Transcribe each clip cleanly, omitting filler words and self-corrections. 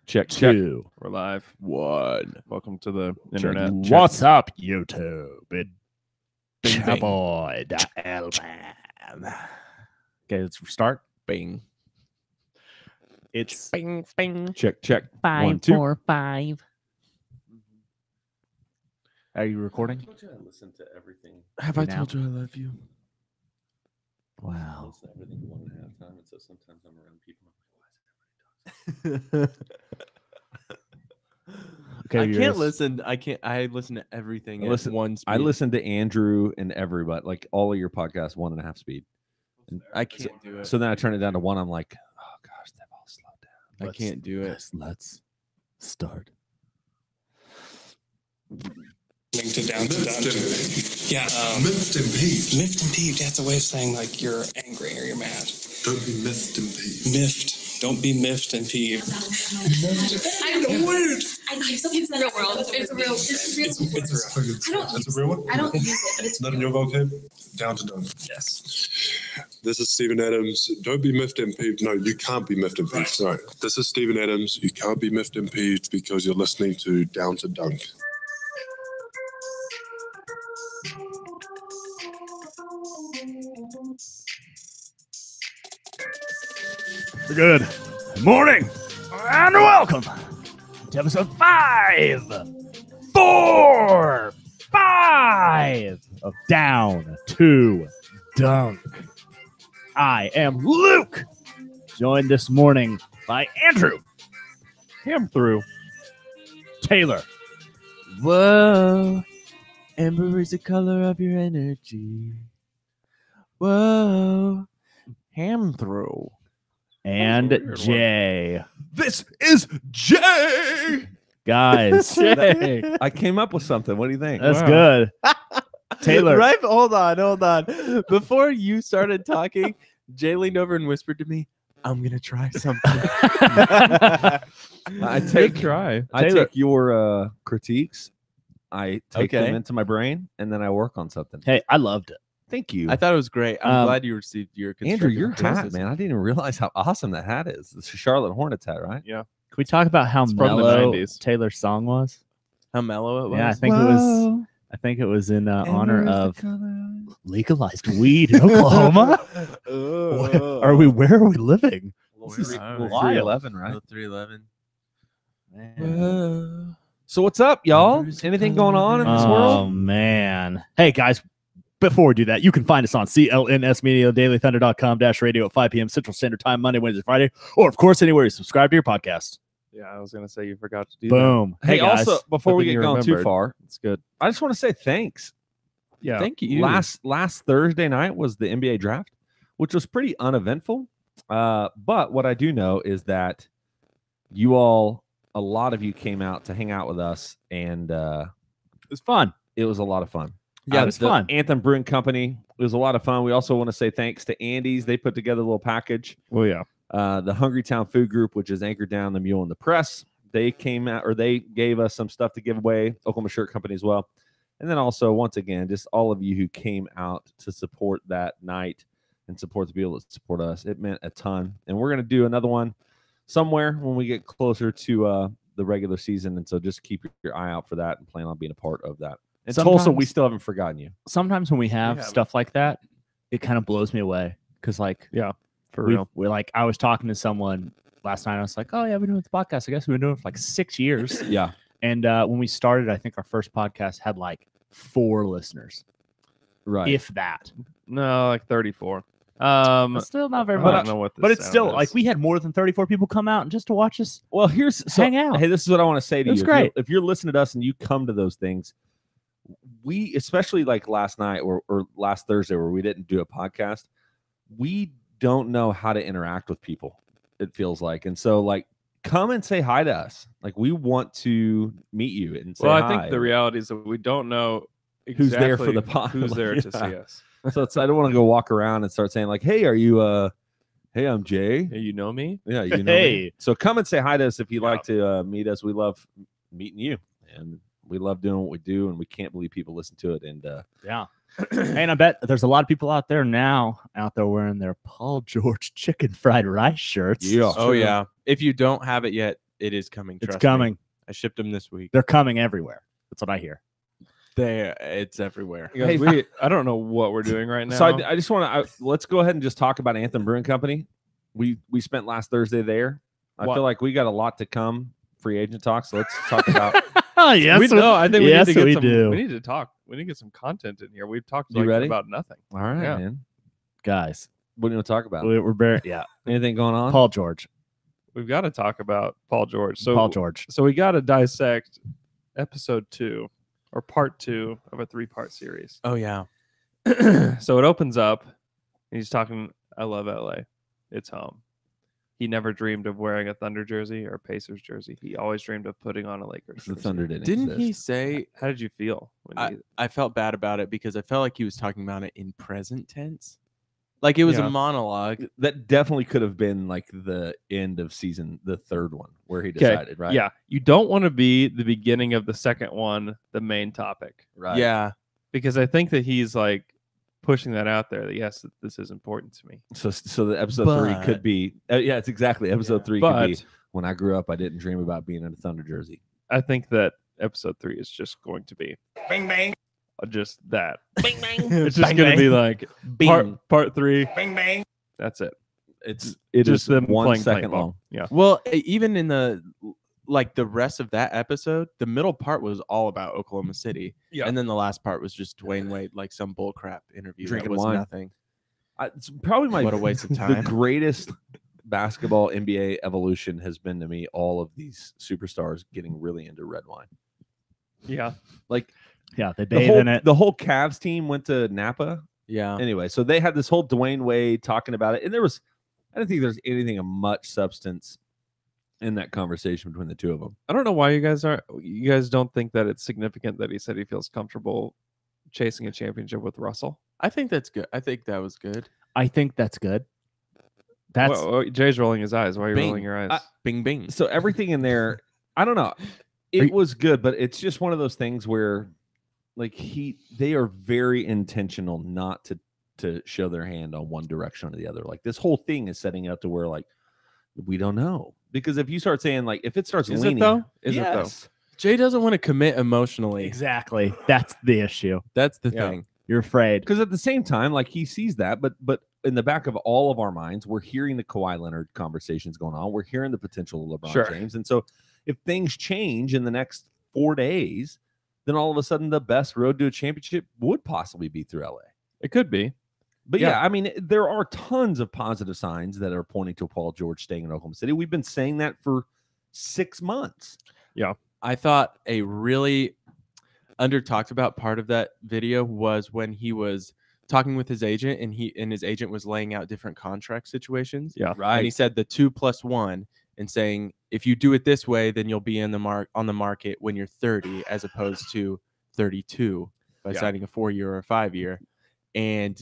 Check. We're live. 1. Welcome to the internet. What's up, YouTube? It's boy, the L-Man. Okay, let's start. Bing. It's Bing, bing. Check. 5, 1, 2. 4, 5. Are you recording? I told you I listen to everything. Have I told you I love you? I Wow. listen to everything 1.5 times, and so sometimes I'm around people. I'm like, why is everybody talking? Okay, I yours. can't listen. I listen to everything at one speed. I listen to Andrew and everybody, like all of your podcasts, 1.5 speed. I can't do it. So then I turn it down to 1. I'm like, oh gosh, they've all slowed down. I can't do it. Let's start. Linked it down to yeah, Miffed and peeved. miffed and peeved. That's a way of saying like you're angry or you're mad. Don't be miffed and peeved. Miffed. Don't be miffed and peeved. I know word. I know, it's in the real world. It's a real. It's I don't That's use a real one? I don't use it, but it's Not in your vocab? Down to dunk. Yes. This is Stephen Adams. Don't be miffed and peeved. No, you can't be miffed and peeved. Sorry. This is Stephen Adams. You can't be miffed and peeved because you're listening to Down to Dunk. Good morning and welcome to episode 5 of Down to Dunk. I am Luke, joined this morning by Andrew, him through Taylor. Whoa, amber is the color of your energy. Whoa, ham throw. And Weird one. Jay. This is Jay. Guys, I came up with something. What do you think? that's Wow. good. Taylor. Right? Hold on. Before you started talking, Jay leaned over and whispered to me, I'm going to try something. I take try. I Taylor. take your critiques. I take Okay. them into my brain, and then I work on something. Hey, I loved it. Thank you. I thought it was great. I'm Um, glad you received your Andrew, your constructive hat, criticism. man. I didn't even realize how awesome that hat is. It's a Charlotte Hornets hat, right? Yeah. Can we talk about how It's from the mellow 90s. Taylor's song was? How mellow it was. Yeah, I think it was in honor of legalized weed in Oklahoma. Where are we living? This is Wow. little Wild. 311, right? 311. Man. So what's up, y'all? Anything going on in this Oh world? man. Hey guys, before we do that, you can find us on CLNS Media, dailythunder.com -radio at 5 p.m. Central Standard Time, Monday, Wednesday, Friday, or of course anywhere you subscribe to your podcast. Yeah, I was going to say you forgot to do Boom. Hey, guys. also, before But we then get you going too remembered. far, that. It's good. I just want to say thanks. Yeah. Thank you. Last Thursday night was the NBA draft, which was pretty uneventful. But what I do know is that a lot of you came out to hang out with us, and It was fun. it was a lot of fun. Yeah, it was the fun. Anthem Brewing Company. It was a lot of fun. We also want to say thanks to Andy's. They put together a little package. Well, yeah. The Hungry Town Food Group, which is anchored down the Mule and the Press. They came out, or they gave us some stuff to give away. Oklahoma Shirt Company as well. And then also, once again, just all of you who came out to support that night and support the people that support us. It meant a ton. And we're going to do another one somewhere when we get closer to the regular season. And so just keep your eye out for that and plan on being a part of that. And Tulsa, we Sometimes- still haven't forgotten you. Sometimes when we have haven't. stuff like that, it kind of blows me away because like For we real. we're like I was talking to someone last night. I was like, oh yeah, we've been doing the podcast. I guess we've been doing it for like 6 years. Yeah. And when we started, I think our first podcast had like 4 listeners, Right. if that. No, like 34. It's still not very I much. don't know what this But it's sound still is. like we had more than 34 people come out and just to watch us. Well, Hang out. Hey, this is what I want to say to It was you. great. If you're listening to us and you come to those things, we, especially like last night or last Thursday where we didn't do a podcast, we don't know how to interact with people, it feels like. And so like come and say hi to us. Like we want to meet you and say Well, hi. I think the reality is that we don't know Who's there for exactly the pod. who's there to Yeah. see us. So I don't want to go walk around and start saying like, hey, are you hey, I'm Jay. Hey, you know me? Yeah, you know. Hey. Me. So come and say hi to us if you'd Yeah. like to meet us. We love meeting you, and we love doing what we do, and we can't believe people listen to it. And Yeah. And I bet there's a lot of people out there wearing their Paul George chicken fried rice shirts. Yeah. Oh, yeah. If you don't have it yet, It is coming. It's trust me. coming. I shipped them this week. They're coming everywhere. That's what I hear. It's everywhere. You guys, Hey, I don't know what we're doing right now. So I just want to let's go ahead and just talk about Anthem Brewing Company. We spent last Thursday there. I What? feel like we got a lot to come. Free agent talk. So let's talk about. Oh, yes. we know. I think we yes, need to get we some. do. We need to talk. We need to get some content in here. We've talked You ready? about nothing. All right, Yeah. man. Guys, What do you want to talk about? we're very, Anything going on? Paul George. We've got to talk about Paul George. So Paul George. So we got to dissect episode 2 or part 2 of a 3-part series. Oh yeah. So it opens up and he's talking, I love LA. It's home. He never dreamed of wearing a Thunder jersey or a Pacers jersey. He always dreamed of putting on a Lakers The jersey. Thunder didn't. Didn't he exist. say? How did you feel? When I felt bad about it because I felt like he was talking about it in present tense. Like it was Yeah. a monologue. That definitely could have been like the end of season, the third one, where he decided, right? Yeah. You don't want to be the beginning of the second one, the main topic. Right. Yeah. Because I think that he's like pushing that out there that yes, this is important to me. So the episode 3 could But- be. Yeah, it's exactly episode Yeah. 3 could be. But When I grew up, I didn't dream about being in a Thunder jersey. I think that episode 3 is just going to be Bing bang, just that. bing bang, It's just Bang, going to bang. be like part 3. bing bang. That's it. It Just is them 1 playing second paintball. long. Yeah. Well, even in the rest of that episode, the middle part was all about Oklahoma City. Yeah. And then the last part was just Dwayne Wade, like some bullcrap interview. Drinking that was wine. nothing. It's probably my What a waste of the time. greatest basketball NBA evolution has been to me. All of these superstars getting really into red wine. Yeah. Like Yeah, they the bathe whole, in it. the whole Cavs team went to Napa. Yeah. Anyway, so they had this whole Dwayne Wade talking about it, and I don't think there's anything of much substance in that conversation between the two of them. I don't know why you guys don't think that it's significant that he said he feels comfortable chasing a championship with Russell. I think that's good. I think that was good. I think that's good. That's Jay's rolling his eyes. Why are you Bing. rolling your eyes? Bing bing. So everything in there, I don't know. It was good, but it's just one of those things where, like, they are very intentional not to show their hand on one direction or the other. Like, this whole thing is setting up to where, like, we don't know, because if you start saying, like, if it starts Is leaning, it though? Is it yes. though? Jay doesn't want to commit emotionally. exactly. That's the issue. That's the Yeah. thing. You're afraid. Because at the same time, like, he sees that, but in the back of all of our minds, we're hearing the Kawhi Leonard conversations going on. We're hearing the potential of LeBron Sure. James, and so if things change in the next 4 days, then all of a sudden the best road to a championship would possibly be through LA. It could be. But Yeah. yeah, I mean, there are tons of positive signs that are pointing to Paul George staying in Oklahoma City. We've been saying that for 6 months. I thought a really under talked about part of that video was when he was talking with his agent and his agent was laying out different contract situations. Yeah. Right. And he said the 2+1 and saying if you do it this way, then you'll be on the market when you're 30 as opposed to 32 by Yeah. signing a 4-year or a 5-year. And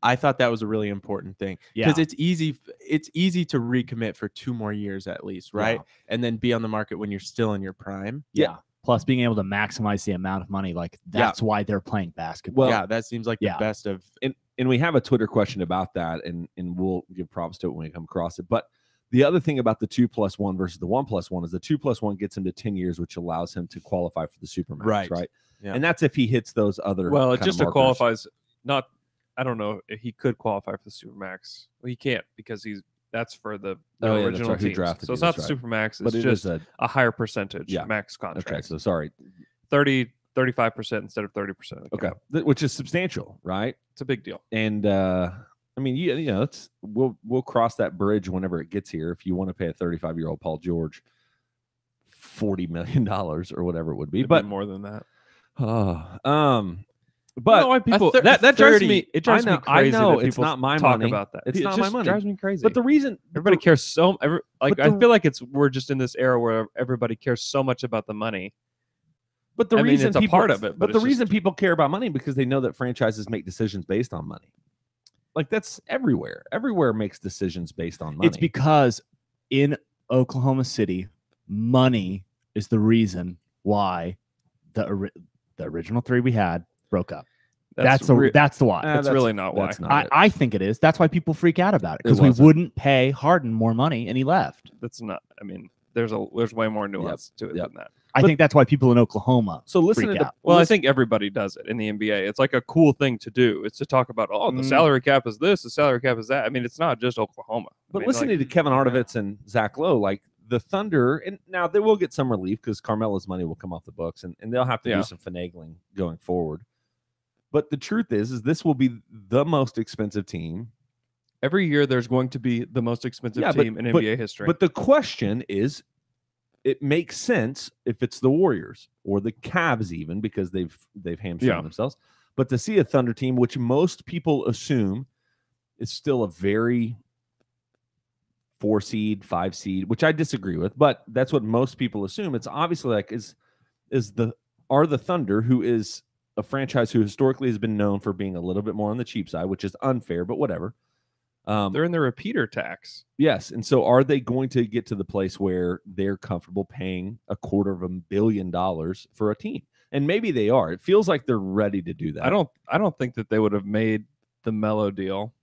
I thought that was a really important thing Yeah. because it's easy to recommit for 2 more years at least, right? Yeah. And then be on the market when you're still in your prime. Yeah. Plus being able to maximize the amount of money. Like that's why they're playing basketball. Well, yeah, that seems like yeah. the best of and we have a Twitter question about that, and we'll give props to it when we come across it. But the other thing about the 2+1 versus the 1+1 is the 2+1 gets him to 10 years, which allows him to qualify for the Supermax, right? Yeah. And that's if he hits those other. Well, it kind of just markers. qualifies. Not. I don't know if he could qualify for the Supermax. Well, he can't because that's for the Oh, yeah, that's original right, who teams. drafted So you, it's not the that's right. Supermax. It's But it just is a higher percentage Yeah. max contract. okay. So sorry. 35% instead of 30%. Okay, which is substantial, right? It's a big deal. And I mean, you know, we'll cross that bridge whenever it gets here. If you want to pay a 35-year-old Paul George $40 million or whatever it would be, It'd but be more than that. but I don't know why people that drives 30 me. It drives me I crazy. know, that it's people not my talk money. about that. It's It not my just money. drives me crazy. but the reason everybody cares so. Like but I the- feel like we're just in this era where everybody cares so much about the money. But the I mean, reason it's a people, part of it, but but the it's reason just- people care about money because they know that franchises make decisions based on money. Like that's everywhere. Everywhere makes decisions based on money. It's because in Oklahoma City, money is the reason why the original 3 we had broke up. That's the why. that's that's really not why. that's not it. I think it is. That's why people freak out about it because It we wasn't. wouldn't pay Harden more money and he left. That's not. I mean, there's way more nuance to it Yep. than that. I think that's why people in Oklahoma. So listening freak to out. Well, I think everybody does it in the NBA. It's like a cool thing to do. It's to talk about, oh, the salary cap is this, the salary cap is that. I mean, it's not just Oklahoma. But listening to Kevin Artovitz and Zach Lowe, like the Thunder, and now they will get some relief because Carmelo's money will come off the books, and they'll have to do some finagling going forward. But the truth is this will be the most expensive team. Every year, there's going to be the most expensive team in NBA history. But the question is, it makes sense if it's the Warriors or the Cavs, even because they've hamstrung themselves. But to see a Thunder team, which most people assume is still a very 4 seed, 5 seed, which I disagree with, but that's what most people assume. It's obviously like are the Thunder, who is a franchise who historically has been known for being a little bit more on the cheap side, which is unfair, but whatever. They're in the repeater tax. Yes. And so are they going to get to the place where they're comfortable paying $250 million for a team? And maybe they are. It feels like they're ready to do that. I don't think that they would have made the Melo deal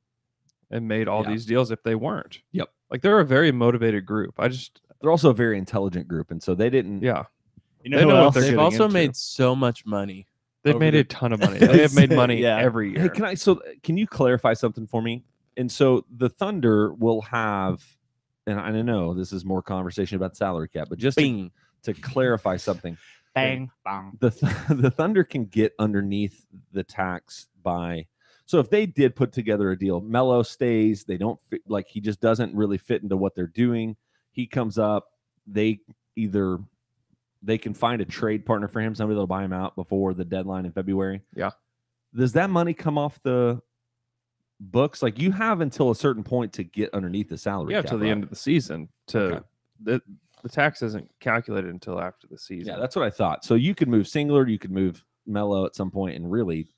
and made all these deals if they weren't. Yep. Like they're a very motivated group. They're also a very intelligent group. And so they didn't. Yeah. You know they who know what else? they're They've getting also into. made so much money. They've made a ton of money. They have made money every year. Hey, can you clarify something for me? And so the Thunder will have, and I know this is more conversation about salary cap, but just to clarify something, Bang, bang. the Thunder can get underneath the tax by. So if they did put together a deal, Melo stays, they don't fit, like he just doesn't really fit into what they're doing. He comes up, they can find a trade partner for him, somebody that'll buy him out before the deadline in February. Yeah. Does that money come off the books? Like you have until a certain point to get underneath the salary cap, till the end of the season. The tax isn't calculated until after the season. Yeah, that's what I thought. So you could move Singler, you could move Melo at some point, and really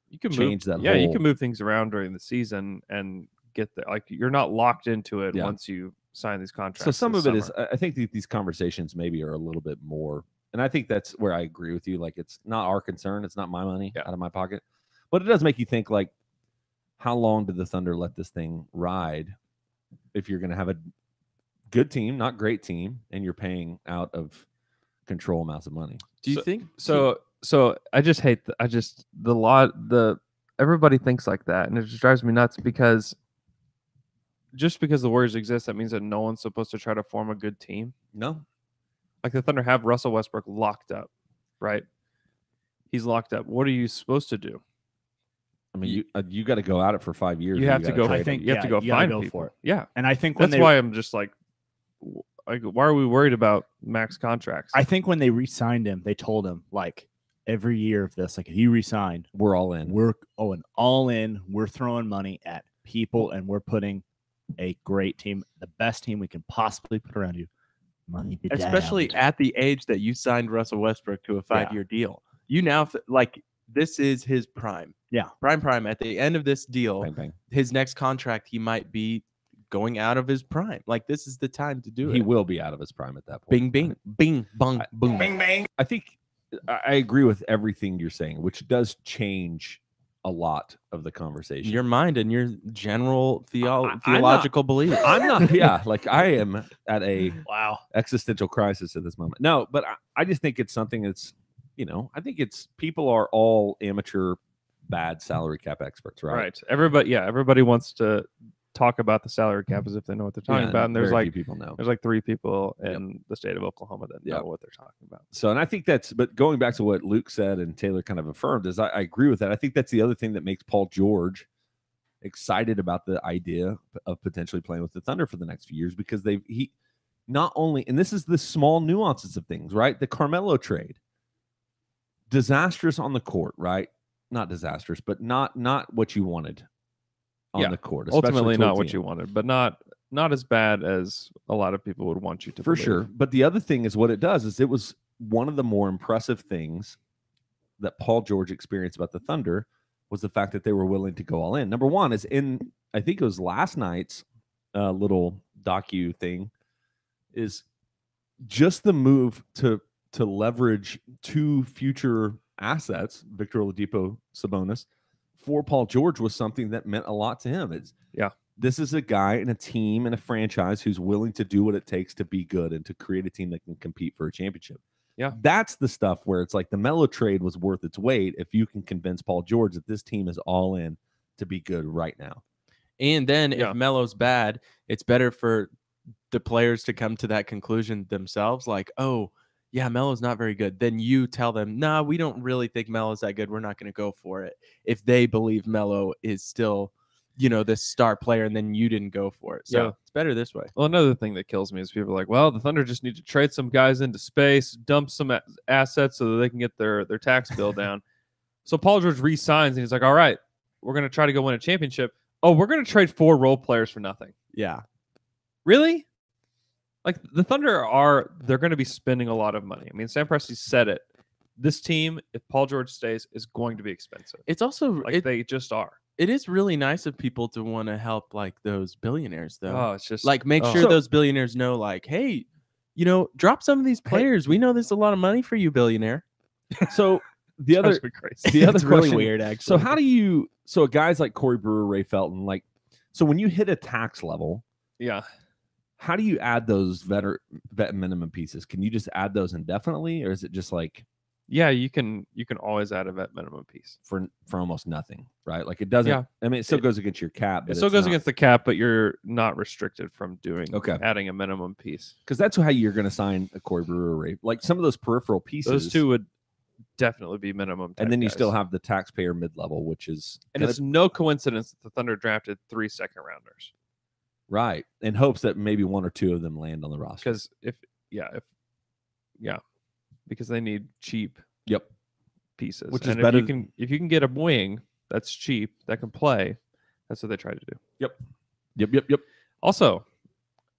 you can change that. Yeah, you can move things around during the season and get there. Like you're not locked into it once you sign these contracts. So some of it is, I think these conversations maybe are a little bit more, and I think that's where I agree with you. Like it's not our concern. It's not my money out of my pocket, but it does make you think like, how long did the Thunder let this thing ride? If you're going to have a good team, not great team, and you're paying out of control amounts of money. Do you think so? So I just hate everybody thinks like that, and it just drives me nuts because just because the Warriors exist, that means that no one's supposed to try to form a good team. No, like the Thunder have Russell Westbrook locked up, right? He's locked up. What are you supposed to do? I mean, you got to go at it for 5 years. You have to go. I think you have to go you gotta find go people. for it. Yeah, And I think that's why I'm just like, why are we worried about max contracts? I think when they re-signed him, they told him like every year of this, like if he re-signed, we're all in. We're all in. We're throwing money at people, and we're putting a great team, the best team we can possibly put around you. Money, especially at the age that you signed Russell Westbrook to a 5-year deal. You now like this is his prime. Yeah, prime. At the end of this deal, bang, bang. His next contract, he might be going out of his prime. Like this is the time to do it. He will be out of his prime at that point. Bing, bing, bing, bong, boom, Bang, bang. I think I agree with everything you're saying, which does change a lot of the conversation. Your mind and your general theological belief. I'm not. Yeah, like I am at a wow existential crisis at this moment. No, but I just think it's something that's, I think it's people are all amateur bad salary cap experts, right? Right. Everybody wants to talk about the salary cap as if they know what they're talking about. And there's very like few people know. There's like 3 people in the state of Oklahoma that know what they're talking about. So, and I think but going back to what Luke said and Taylor kind of affirmed is I agree with that. I think that's the other thing that makes Paul George excited about the idea of potentially playing with the Thunder for the next few years, because he not only, and this is the small nuances of things, right? The Carmelo trade, disastrous on the court, right? Not disastrous, but not what you wanted on the court. Ultimately not what you wanted, but not as bad as a lot of people would want you to for believe. sure. But the other thing is what it does is it was one of the more impressive things that Paul George experienced about the Thunder was the fact that they were willing to go all in. Number one is I think it was last night's little docu thing, is just the move to leverage 2 future assets, Victor Oladipo, Sabonis, for Paul George was something that meant a lot to him. this is a guy and a team and a franchise who's willing to do what it takes to be good and to create a team that can compete for a championship. Yeah. That's the stuff where it's like the Melo trade was worth its weight if you can convince Paul George that this team is all in to be good right now. And then Yeah. if Melo's bad, it's better for the players to come to that conclusion themselves. Like, oh, yeah, Melo's not very good. Then you tell them, nah, we don't really think Melo's that good. We're not going to go for it. If they believe Melo is still, this star player, and then you didn't go for it. So Yeah. it's better this way. Well, another thing that kills me is people are like, well, the Thunder just need to trade some guys into space, dump some assets so that they can get their tax bill down. So Paul George re-signs, and he's like, all right, we're going to try to go win a championship. Oh, we're going to trade 4 role players for nothing. Yeah. Really? Like, the Thunder they're going to be spending a lot of money. I mean, Sam Presti said it. This team, if Paul George stays, is going to be expensive. It's also, They just are. it is really nice of people to want to help like those billionaires though. Oh, it's just Like make oh. sure So- those billionaires know like, hey, drop some of these players. We know there's a lot of money for you, billionaire. So the other Drives me crazy. the other It's really question- weird, actually. So how do you guys like Corey Brewer, Ray Felton, like so when you hit a tax level, Yeah. how do you add those vet minimum pieces? Can you just add those indefinitely, or is it just like Yeah, you can always add a vet minimum piece. for almost nothing, right? Like it doesn't. Yeah. I mean, it still goes against your cap, but It still it's goes not- against the cap, but you're not restricted from doing Okay. adding a minimum piece. because that's how you're going to sign a Corey Brewer, Ray. Like some of those peripheral pieces. Those two would definitely be minimum. and then you type still guys. have the taxpayer mid level, which is and gonna- it's no coincidence that the Thunder drafted 3 second-rounders. right in hopes that maybe 1 or 2 of them land on the roster. Because because they need cheap Yep. pieces. Which is and better if you can get a wing that's cheap that can play, that's what they try to do. Yep. Also,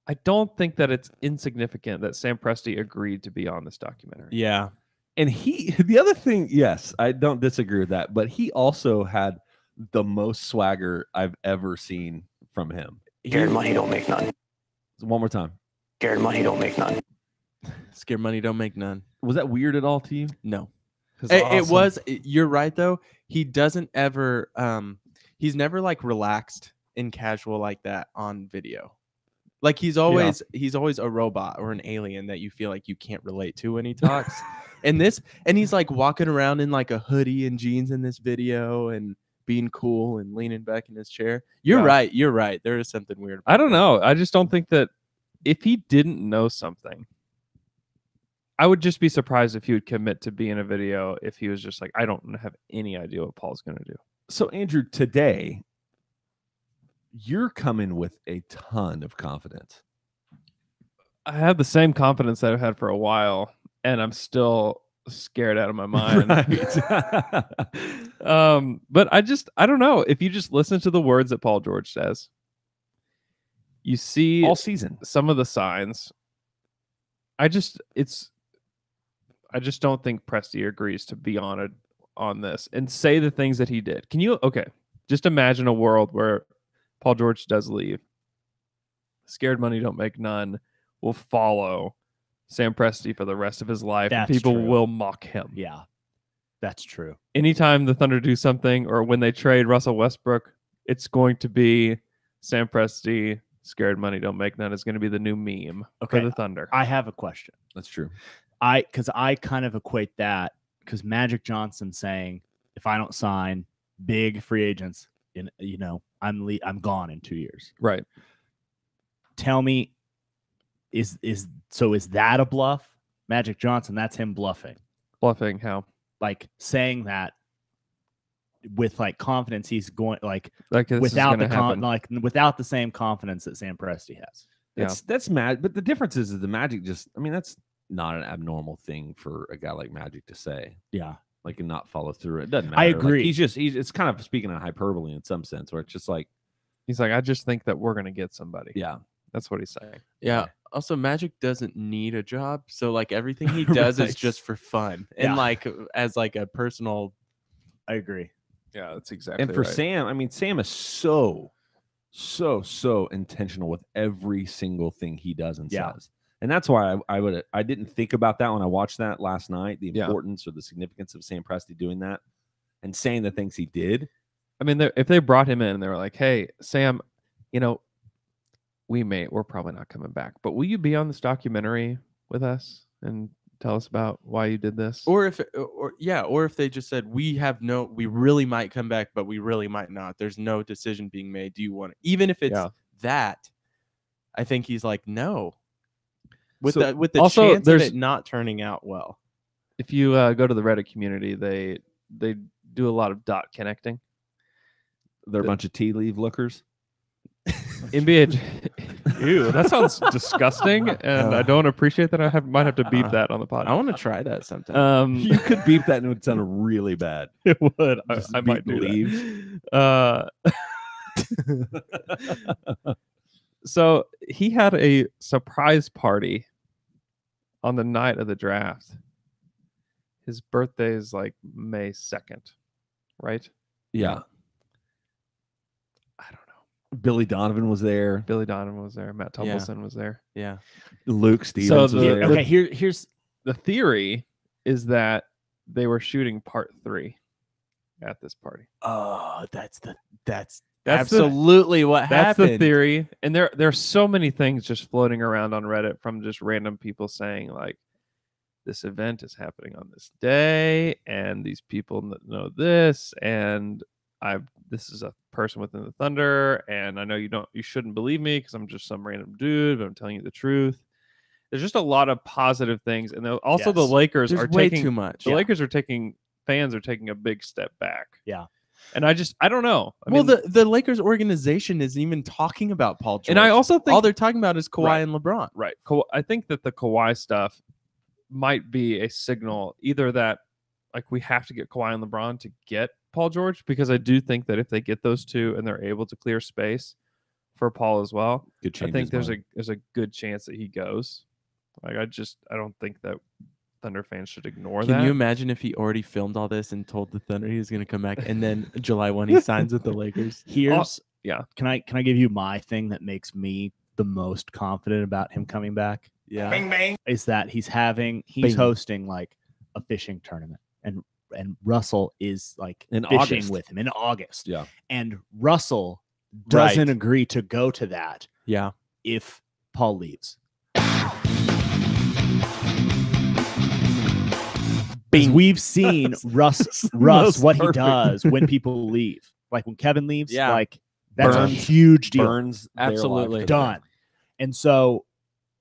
I don't think that it's insignificant that Sam Presti agreed to be on this documentary. Yeah. And the other thing, yes, I don't disagree with that, but he also had the most swagger I've ever seen from him. Scared money don't make none. One more time. Scared money don't make none. Scared money don't make none. Was that weird at all to you? No. 'Cause It awesome. was. You're right though. He doesn't ever. He's never like relaxed and casual like that on video. Like he's always a robot or an alien that you feel like you can't relate to when he talks. and he's like walking around in like a hoodie and jeans in this video and being cool and leaning back in his chair. You're right. There is something weird. I don't know. I just don't think that if he didn't know something, I would just be surprised if he would commit to be in a video if he was just like, I don't have any idea what Paul's going to do. So, Andrew, today, you're coming with a ton of confidence. I have the same confidence that I've had for a while, and I'm still scared out of my mind. But I don't know. If you just listen to the words that Paul George says, you see All season. some of the signs. I just don't think Presti agrees to be on this and say the things that he did. Can you just imagine a world where Paul George does leave. Scared money don't make none will follow Sam Presti for the rest of his life. And That's people true. will mock him. Yeah, that's true. Anytime the Thunder do something or when they trade Russell Westbrook, it's going to be Sam Presti. Scared money don't make none is going to be the new meme Okay, for the Thunder. I have a question. That's true. Because I kind of equate that because Magic Johnson saying, if I don't sign big free agents, I'm gone in 2 years. Right. Tell me, is that a bluff? Magic Johnson, that's him bluffing. Bluffing how? Like saying that with like confidence, he's going like Like this without is the happen. without the same confidence that Sam Presti has. That's mad. But the difference is the Magic that's not an abnormal thing for a guy like Magic to say. Yeah. Like and not follow through. It doesn't matter. I Like, agree. he's it's kind of speaking of hyperbole in some sense, where it's just like, He's like, I just think that we're going to get somebody. yeah. That's what he's saying. Yeah. Also, Magic doesn't need a job, so like everything he does is Right. just for fun Yeah. and like as like a personal. I agree. Yeah, that's exactly And for right. Sam, Sam is so intentional with every single thing he does and Yeah. says. And that's why I didn't think about that when I watched that last night, the Yeah. importance or the significance of Sam Presti doing that and saying the things he did. I mean, if they brought him in and they were like, hey, Sam, we're probably not coming back, but will you be on this documentary with us and tell us about why you did this? Or if they just said we really might come back, but we really might not. There's no decision being made. Do you want it? Even if it's that, I think he's like, no. With the also, chance of it not turning out well. If you go to the Reddit community, they do a lot of dot connecting. They're a bunch of tea leaf lookers. NBA. Ew, that sounds disgusting, and I don't appreciate that. Might have to beep that on the pod. I want to try that sometime. You could beep that and it would sound really bad. It would. Just I might do leave. that. So he had a surprise party on the night of the draft. His birthday is like May 2nd, right? Yeah. I don't know. Billy Donovan was there. Matt Tumbleson was there. Yeah. Luke Stevens was there. Okay, here's the theory is that they were shooting part 3 at this party. Oh, that's absolutely what That's happened. the theory. And there are so many things just floating around on Reddit from just random people saying like, this event is happening on this day, and these people know this, and this is a person within the Thunder, and I know you shouldn't believe me because I'm just some random dude, but I'm telling you the truth. There's just a lot of positive things, and also the Lakers There's are way taking too much. Lakers are taking fans are taking a big step back. Yeah. And I don't know. I mean, mean, the Lakers organization isn't even talking about Paul George. And I also think all they're talking about is Kawhi and LeBron. Right. I think that the Kawhi stuff might be a signal either that like we have to get Kawhi and LeBron to get Paul George, because I do think that if they get those two and they're able to clear space for Paul as well, I think there's a good chance that he goes. Like I don't think that Thunder fans should ignore that. Can you imagine if he already filmed all this and told the Thunder he was going to come back, and then July 1 he signs with the Lakers? Can I give you my thing that makes me the most confident about him coming back? Yeah. Bang, bang. Is that he's hosting like a fishing tournament, and Russell is like in fishing August. with him in August. Yeah. And Russell doesn't agree to go to that. Yeah. If Paul leaves. We've seen Russ what he does when people leave. Like when Kevin leaves, like that's a huge deal. Burns absolutely done. And so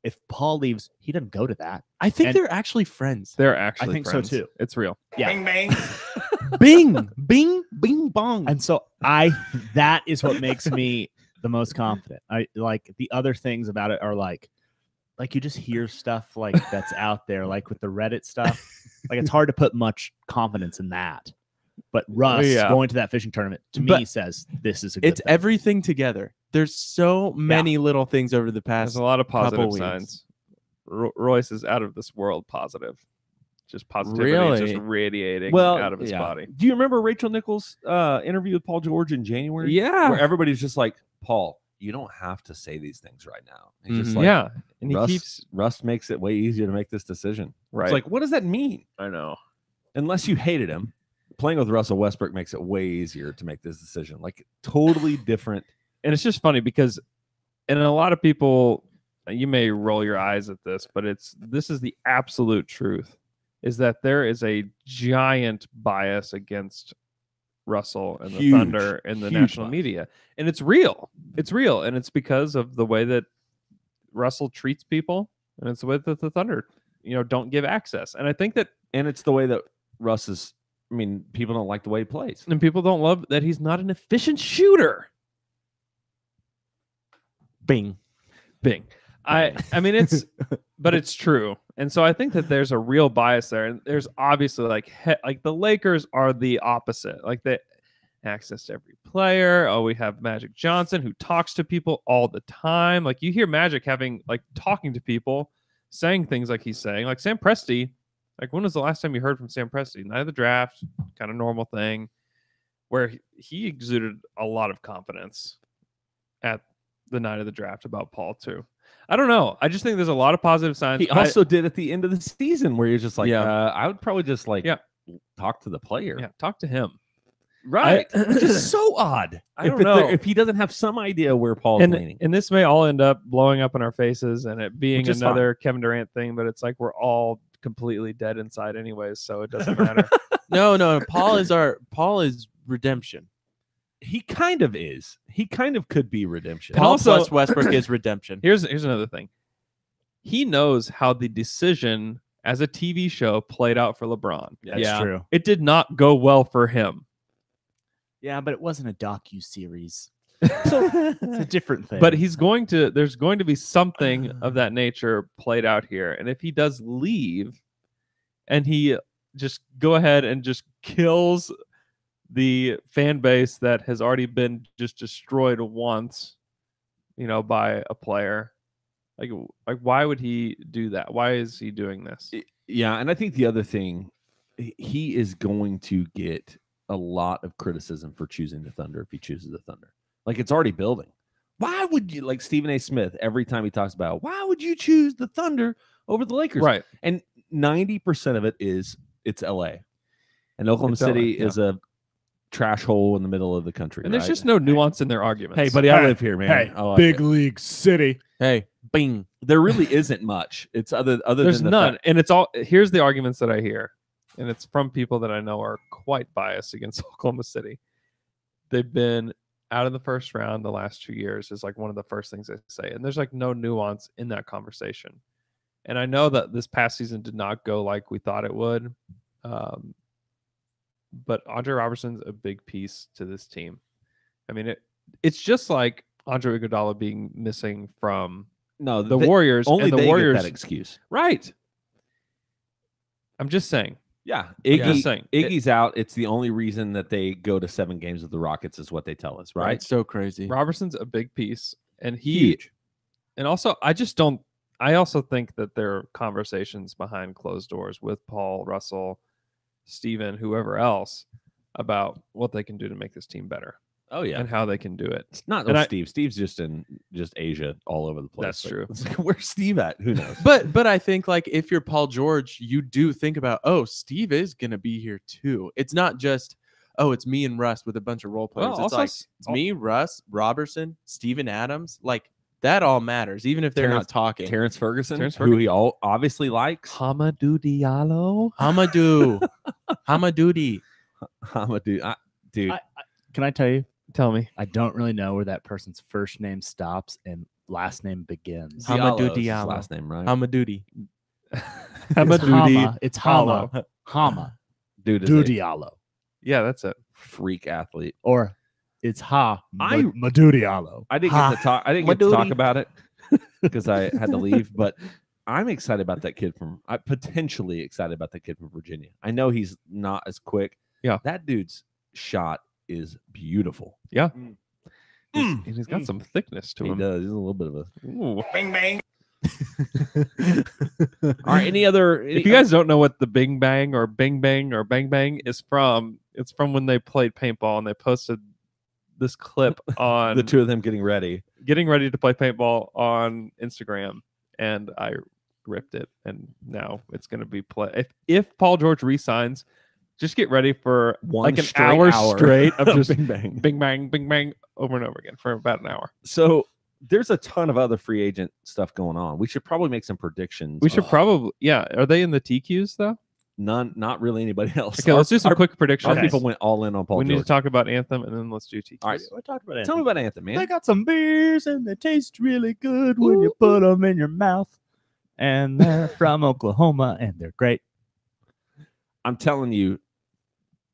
if Paul leaves, he doesn't go to that. I think they're actually friends. They're actually I think friends. so too. It's real. Yeah. Bang, bang. Bing, bing, bing, bong. And so that is what makes me the most confident. I like the other things about it are like you just hear stuff like that's out there, like with the Reddit stuff. Like it's hard to put much confidence in that. But Russ going to that fishing tournament to me says this is a good thing. Everything together. There's so many little things over the past. There's a lot of positive couple signs. Royce is out of this world positive. Just positivity just radiating out of his body. Do you remember Rachel Nichols' interview with Paul George in January? Yeah. Where everybody's just like, Paul, you don't have to say these things right now. He's just like, yeah. And Russ makes it way easier to make this decision. Right. It's like, what does that mean? I know. Unless you hated him, playing with Russell Westbrook makes it way easier to make this decision. Like totally different. And it's just funny because, and a lot of people, you may roll your eyes at this, but this is the absolute truth, is that there is a giant bias against Russell and the Thunder and the national media. And it's real. It's real. And it's because of the way that Russell treats people. And it's the way that the Thunder, don't give access. And I think that, and it's the way that Russ is, people don't like the way he plays. And people don't love that he's not an efficient shooter. Bing. Bing. I mean, but it's true. And so I think that there's a real bias there. And there's obviously like the Lakers are the opposite. Like they access to every player. Oh, we have Magic Johnson who talks to people all the time. Like you hear Magic talking to people, saying things like he's saying. Like Sam Presti, like when was the last time you heard from Sam Presti? Night of the draft, kind of normal thing, where he exuded a lot of confidence at the night of the draft about Paul too. I don't know. I just think there's a lot of positive signs. He also did at the end of the season where you're just like, I would probably just talk to the player. Yeah, talk to him. Right. Which is so odd. I don't know. If he doesn't have some idea where Paul's leaning. And this may all end up blowing up in our faces and it being Which is another Kevin Durant thing, but it's like we're all completely dead inside anyways, so it doesn't matter. No. Paul is redemption. He kind of is. He kind of could be redemption. And Paul also- plus Westbrook is redemption. Here's another thing. He knows how the decision as a TV show played out for LeBron. That's true. It did not go well for him. Yeah, but it wasn't a docu-series. So it's a different thing. But there's going to be something of that nature played out here. And if he does leave and he just go ahead and just kills the fan base that has already been just destroyed once, by a player, like why would he do that? Why is he doing this? Yeah, and I think the other thing, he is going to get a lot of criticism for choosing the Thunder if he chooses the Thunder. Like, it's already building. Why would you, like Stephen A. Smith, every time he talks about, why would you choose the Thunder over the Lakers? Right. And 90% of it is it's LA. And Oklahoma It's City LA, yeah. is a trash hole in the middle of the country. And there's right? just no nuance in their arguments. Hey, buddy, I Hey, live here, man. hey, I like big it. league city. Hey, bing. There really isn't much. It's other There's than the none. fact- And it's all here's the arguments that I hear. And it's from people that I know are quite biased against Oklahoma City. They've been out of the first round the last 2 years is like one of the first things they say. And there's like no nuance in that conversation. And I know that this past season did not go like we thought it would. But Andre Robertson's a big piece to this team. I mean, it's just like Andre Iguodala being missing from no, the Warriors. Only and the they Warriors, get that excuse. right? I'm just saying. Yeah, Just saying. Iggy's out. It's the only reason that they go to 7 games with the Rockets is what they tell us, right? It's so crazy. Robertson's a big piece, and Huge. and also I just don't. I also think that there are conversations behind closed doors with Paul, Russell, Steven, whoever else about what they can do to make this team better. Oh yeah, and how they can do it. It's not And no I- Steve. Steve's just in Asia all over the place. That's Like, true. it's like, where's Steve at? Who knows? But I think like if you're Paul George, you do think about, oh, Steve is gonna be here too. It's not just, oh, it's me and Russ with a bunch of role players. Well, It's also like s- it's me, Russ, Robertson, Steven Adams. Like that all matters, even if they're Terrence- not talking. Terrence Ferguson, Terrence who he all obviously likes. Hamadou Diallo. Hamadou. Hamadoudi. Hamadou, dude. Can I tell you? Tell me. I don't really know where that person's first name stops and last name begins. Hamadou Diallo is his Diallo. last name, right? Hamadoudi. Hamadou. It's Hama. Hama. Dude is Do a Diallo. Yeah, that's it. freak athlete. Or it's Ha. I- Madu Diallo. I didn't get to talk. I didn't get to Madoudi. talk about it because I had to leave. But I'm excited about that kid from. I'm potentially excited about that kid from Virginia. I know he's not as quick. Yeah. that dude's shot is beautiful. Yeah. Mm. And he's got some thickness to He him. does. He's a little bit of a. Ooh. All right. Any other? If you guys don't know what the Bing Bang or Bing Bang or Bang Bang is from, it's from when they played paintball and they posted this clip on the two of them getting ready. getting ready to play paintball on Instagram, and I ripped it, and now it's going to be play. If Paul George resigns, just get ready for One like an straight hour hour straight of just Bing Bang. Bing Bang over and over again for about an hour. So there's a ton of other free agent stuff going on. We should probably make some predictions. We should of probably, yeah. Are they in the TQs though? none, not really anybody else. Okay, let's do some quick predictions. Our people went all in on Paul we need to George. talk about Anthem, and then let's do TQs. All right, We're talking about tell me about Anthem, man. They got some beers and they taste really good when you put them in your mouth. And they're from Oklahoma and they're great. I'm telling you,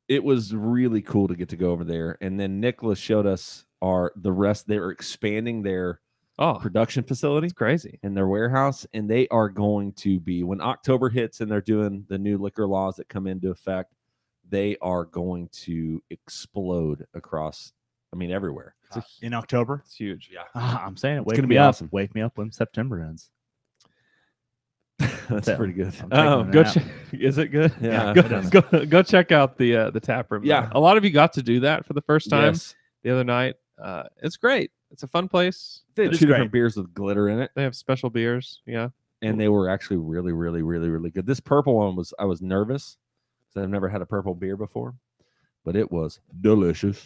it was really cool to get to go over there. And then Nicholas showed us the rest. They were expanding their Oh, production facility it's crazy. in their warehouse, and they are going to be, when October hits and they're doing the new liquor laws that come into effect, they are going to explode across, everywhere. In October? It's huge. Yeah. I'm saying it. It's Wake gonna me be up. awesome. Wake me up when September ends. That's So, pretty good. I'm taking a Go nap. check. Is it good? Yeah. Go check out the tap room. Yeah. there. A lot of you got to do that for the first time Yes. the other night. It's great. It's a fun place. They had It is two different great. beers with glitter in it, They have special beers. Yeah. and they were actually really, really, really, really good. This purple one I was nervous because I've never had a purple beer before, but it was delicious.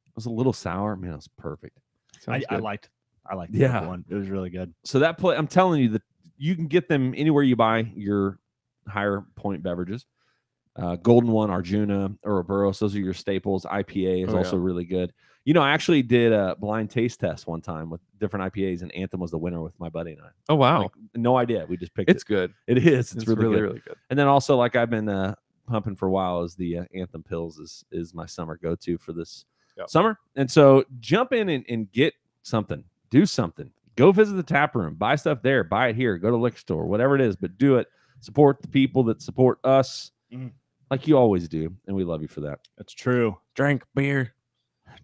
It was a little sour. Man, it was perfect. I good. liked the Yeah. other one. It was really good. So that play, I'm telling you that you can get them anywhere you buy your higher point beverages. Golden One, Arjuna, Ouroboros, those are your staples. IPA is Oh, also really good. You know, I actually did a blind taste test one time with different IPAs, and Anthem was the winner with my buddy and I. Oh wow, Like, no idea. We just picked it's good. it. It is. It's really good. really good. And then also, like I've been pumping for a while, is the Anthem Pills is my summer go-to for this summer. And so jump in and get something. Do something. Go visit the tap room. Buy stuff there. Buy it here. Go to the liquor store. Whatever it is, but do it. Support the people that support us like you always do. And we love you for that. That's true. Drink beer.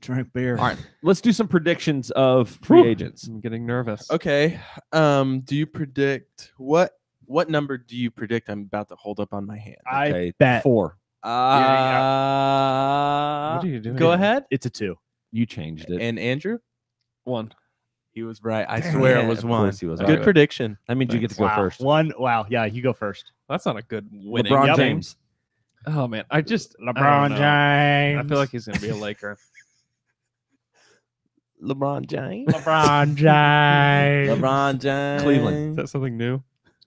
Drink beer. All right. Let's do some predictions of free agents. I'm getting nervous. Okay. Do you predict what number do you predict I'm about to hold up on my hand? I bet 4. What are you doing? Go ahead. it's a 2. You changed it. And Andrew, 1. he was right. I swear it was Of 1. course he was. Good All right. prediction. That means you get to go Wow. first. 1. Wow. Yeah, you go first. That's not a good winning. LeBron Yep. James. Oh man, I don't LeBron know. James. I feel like he's gonna be a Laker. LeBron James. LeBron James. LeBron James. Cleveland. Is that something new?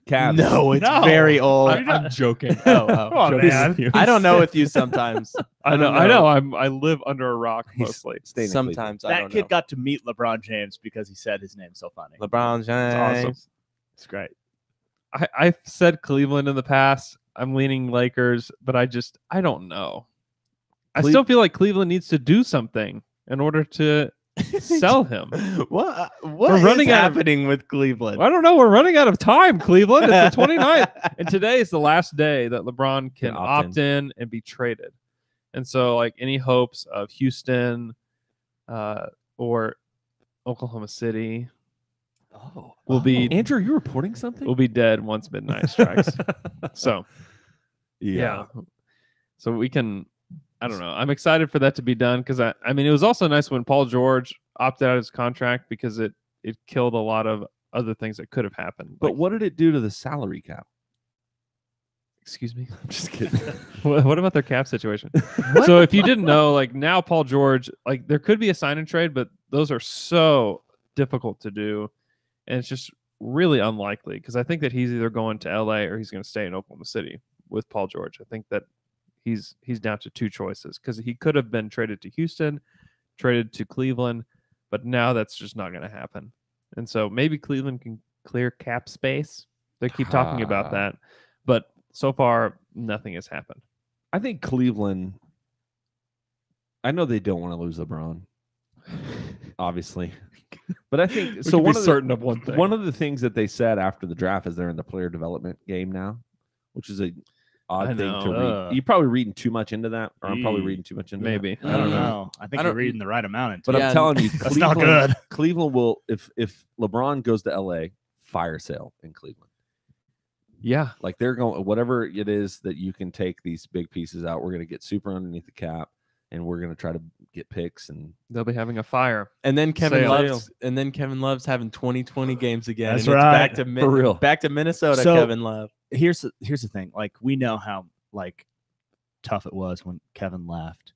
Cavs. No, it's No. very old. I'm joking. Oh, Come on, Joking man. with you. I don't know with you sometimes. I know. don't I know. know. I live under a rock He's mostly. staying in Cleveland. Sometimes I That don't kid know. got to meet LeBron James because he said his name so funny. LeBron James. awesome. It's great. I've said Cleveland in the past. I'm leaning Lakers, but I don't know. I still feel like Cleveland needs to do something in order to sell him. What We're is running out of- happening with Cleveland? I don't know. We're running out of time, Cleveland. It's the 29th. And today is the last day that LeBron can Can opt opt in and be traded. And so, like, any hopes of Houston or Oklahoma City will be Andrew, you reporting something? will be dead once midnight strikes. So, yeah. So we can, I don't know. I'm excited for that to be done because I mean, it was also nice when Paul George opted out of his contract because it killed a lot of other things that could have happened. But Like, what did it do to the salary cap? excuse me? I'm just kidding. What about their cap situation? So if you didn't know, like now Paul George, like there could be a sign and trade, but those are so difficult to do. And it's just really unlikely because I think that he's either going to LA or he's going to stay in Oklahoma City with Paul George. I think that he's down to 2 choices because he could have been traded to Houston, traded to Cleveland, but now that's just not going to happen. And so maybe Cleveland can clear cap space. They keep talking about that, but so far nothing has happened. I think Cleveland, I know they don't want to lose LeBron, obviously. But I think so. One of one thing. One of the things that they said after the draft is they're in the player development game now, which is a odd I thing to know. read. You're probably reading too much into that, or I'm probably reading too much into Maybe. that. I don't know. I think I you're don't- reading the right amount into But it. I'm telling you, That's not Cleveland, good. Cleveland will, if LeBron goes to LA, fire sale in Cleveland. Yeah. Like they're going, whatever it is that you can take these big pieces out, we're going to get super underneath the cap, and we're going to try to get picks. And They'll be having a fire. And then Kevin Sale. Love's having 2020 games again. That's and it's right. back to For real. back to Minnesota. So- Kevin Love. Here's the thing. Like we know how like tough it was when Kevin left.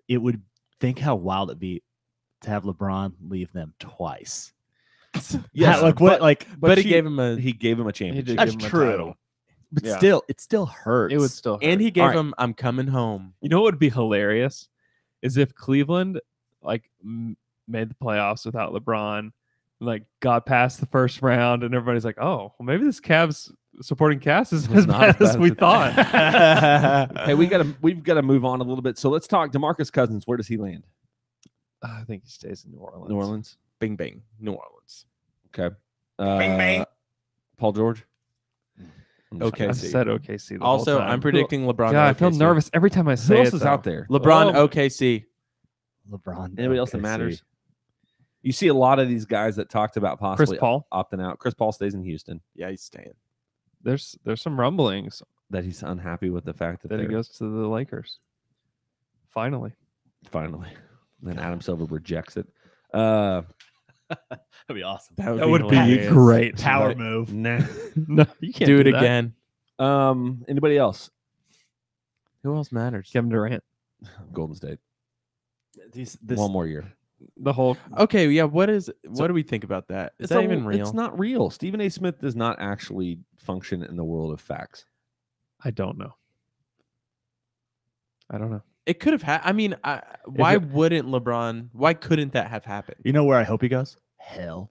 It would think how wild it'd be to have LeBron leave them twice. Yes, like what? Like, But he he gave him a gave him a He championship. did That's give him a true. title. but Yeah. still, it still hurts. It would still hurt. and he gave All right. him I'm coming home. You know what would be hilarious is if Cleveland like made the playoffs without LeBron, like got past the first round, and everybody's like, "Oh, well, maybe this Cavs supporting cast is Was as not bad as as bad we as- thought." Hey, we've got to move on a little bit. So let's talk DeMarcus Cousins. Where does he land? I think he stays in New Orleans. New Orleans. Bing bang. New Orleans. Okay. bang. Paul George. Okay. I see. said OKC. The Also, whole time. I'm predicting LeBron. God, I feel OKC. nervous every time I Who say else it. is though. out there? LeBron Oh. OKC. LeBron. Anybody else that OKC. matters? You see a lot of these guys that talked about Chris possibly Paul. opting out. Chris Paul stays in Houston. Yeah, he's staying. There's some rumblings That he's unhappy with the fact that that he they're goes to the Lakers. Finally. finally. Then Adam Silver rejects it. That'd be awesome. That would be hilarious. great. Power Right. move. Nah. No, you can't Do it that. again. Anybody else? Who else matters? Kevin Durant. Golden State. This, One more year. The whole Okay, yeah. What do we think about that? Is that even real? It's not real. Stephen A. Smith does not actually function in the world of facts. I don't know. It could have I mean, why wouldn't LeBron? Why couldn't that have happened? You know where I hope he goes? Hell.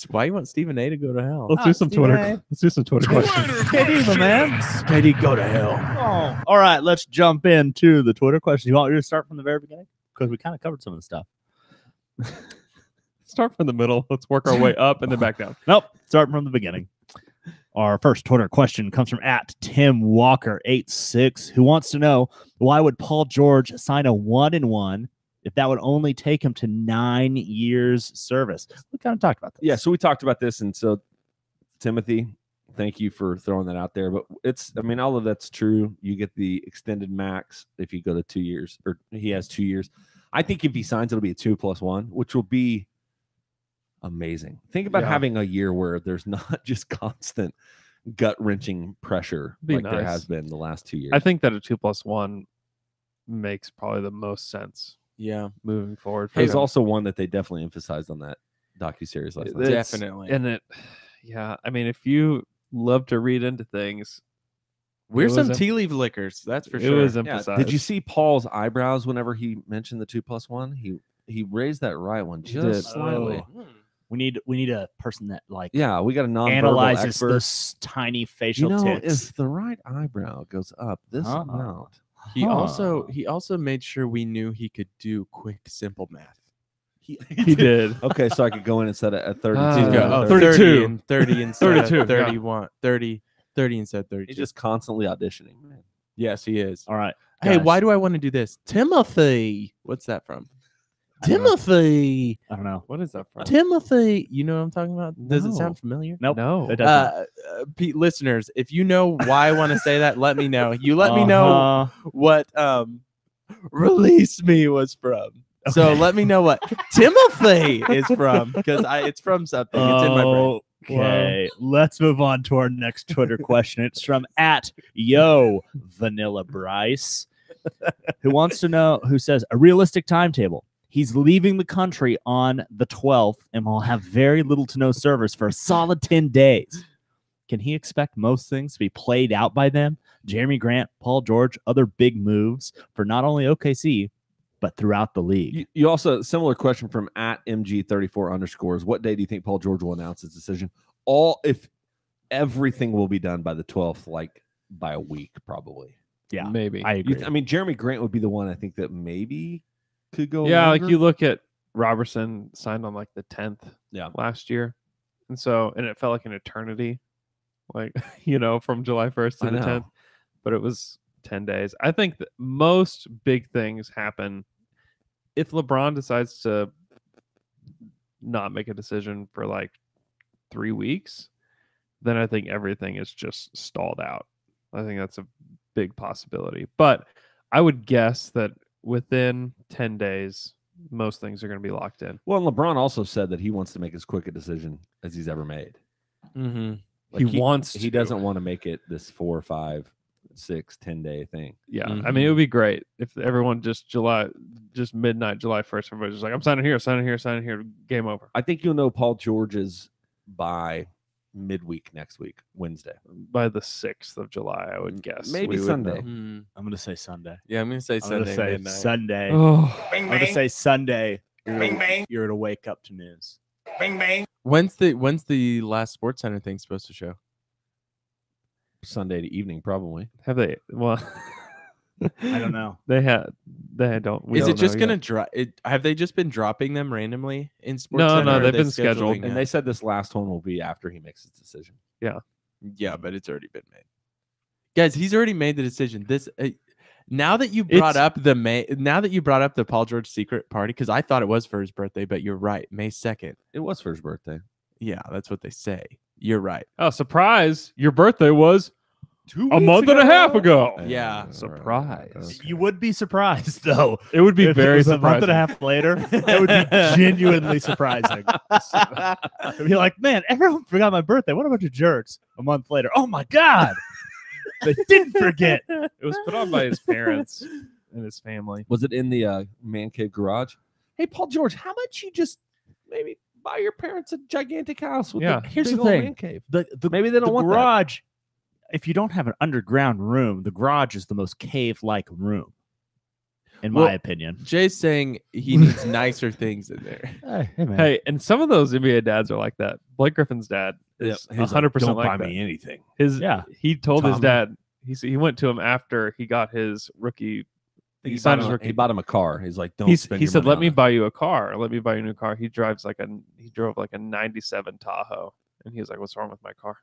Why you want Stephen A. to go to hell? Let's do some Stephen Twitter. A. Let's do some Twitter questions. KD, my man. KD, go to hell. Oh, all right. Let's jump into the Twitter questions. You want me to start from the very beginning? Because we kind of covered some of the stuff. Start from the middle. Let's work our way up and then back down. Nope. Start from the beginning. Our first Twitter question comes from @TimWalker86, who wants to know, why would Paul George sign a 1-and-1 if that would only take him to 9 years service? We kind of talked about this. Yeah, so we talked about this, and so Timothy, thank you for throwing that out there. But all of that's true. You get the extended max if you go to 2 years, or he has 2 years. I think if he signs, it'll be a 2+1, which will be amazing. Think about having a year where there's not just constant gut-wrenching pressure like there has been the last 2 years. I think that a 2+1 makes probably the most sense. Yeah, moving forward. There's also one that they definitely emphasized on that docuseries last night. Definitely. And I mean, if you love to read into things, we're some tea leaf lickers. That's for sure. It was emphasized. Did you see Paul's eyebrows whenever he mentioned the 2+1? He raised that right one just slightly. Oh. We need a person that we got a non-verbal analyzes expert. those tiny facial ticks. If the right eyebrow goes up this amount. He also made sure we knew he could do quick, simple math. He did. Okay, so I could go in instead of at 32. He'd go, 32 and 30 instead 32, of 31. 30 instead of 32. He's just constantly auditioning, man. Yes, he is. All right. Hey, guys. why do I want to do this? Timothy. What's that from? Timothy. I don't know. What is that from? Timothy. You know what I'm talking about? Does it No. sound familiar? Nope. No. It doesn't. Listeners, if you know why I want to say that, let me know. You let me know what Release Me was from. So let me know what Timothy is from, because it's from something. It's in my brain. Okay, let's move on to our next Twitter question. It's from @YoVanillaBryce, who says, a realistic timetable. He's leaving the country on the 12th and will have very little to no service for a solid 10 days. Can he expect most things to be played out by then? Jeremy Grant, Paul George, other big moves for not only OKC, but throughout the league. You also, similar question from @MG34_. What day do you think Paul George will announce his decision? If everything will be done by the 12th, like by a week, probably. Yeah, maybe. I agree. I mean, Jeremy Grant would be the one I think that maybe could go. Yeah, longer. like you look at Robertson signed on like the 10th Yeah. last year. And it felt like an eternity, like, from July 1st to I the know. 10th, but it was 10 days. I think that most big things happen if LeBron decides to not make a decision for like 3 weeks, then I think everything is just stalled out. I think that's a big possibility. But I would guess that within 10 days, most things are going to be locked in. Well, and LeBron also said that he wants to make as quick a decision as he's ever made. Mm-hmm. Like he wants to. He doesn't want to make it this 4, 5, 6, 10-day thing. Yeah. Mhm. I mean, it would be great if everyone just midnight, July 1st, everybody's just like, I'm signing here, game over. I think you'll know Paul George's by midweek next week, Wednesday. By the 6th of July, I would guess. Maybe we would Sunday. know. I'm going to say Sunday. Yeah, I'm gonna say I'm going to Sunday say midnight. Sunday. Oh, I'm going to say Sunday. You're going to wake up to news. When's the last Sports Center thing supposed to show? Sunday to evening, probably. have they? Well, I don't know. They don't. we Is don't it just know gonna yet. drop? Have they just been dropping them randomly in Sports No, Center? no, or are they've they been scheduled. scheduling And it? they said this last one will be after he makes his decision. Yeah, but it's already been made. Guys, he's already made the decision. This now that you brought up the Paul George secret party, because I thought it was for his birthday, but you're right, May 2nd. It was for his birthday. Yeah, that's what they say. You're right. Oh, surprise! Your birthday was a month and a half ago. Yeah. Surprise. You would be surprised, though. It would be If it very was a month surprising. and a half later, that would be genuinely surprising. It'd be like, man, everyone forgot my birthday. What a bunch of jerks. A month later, oh my God, they didn't forget. It was put on by his parents and his family. Was it in the man cave garage? Hey, Paul George, how about you just maybe buy your parents a gigantic house with Yeah. a Here's big the old thing. man cave? The Maybe they don't the want that. garage. If you don't have an underground room, the garage is the most cave-like room, in my Well, opinion. Jay's saying he needs nicer things in there. Hey, man. Hey, and some of those NBA dads are like that. Blake Griffin's dad is He's like, 100% don't like buy that. me anything. Yeah. He told his Tommy. dad. He went to him after he got his rookie. He signed bought, his him, rookie. he bought him a car. He's like, don't He spend your said, money "Let on me it." buy you a car. Let me buy you a new car." He drove like a '97 Tahoe, and he was like, "What's wrong with my car?"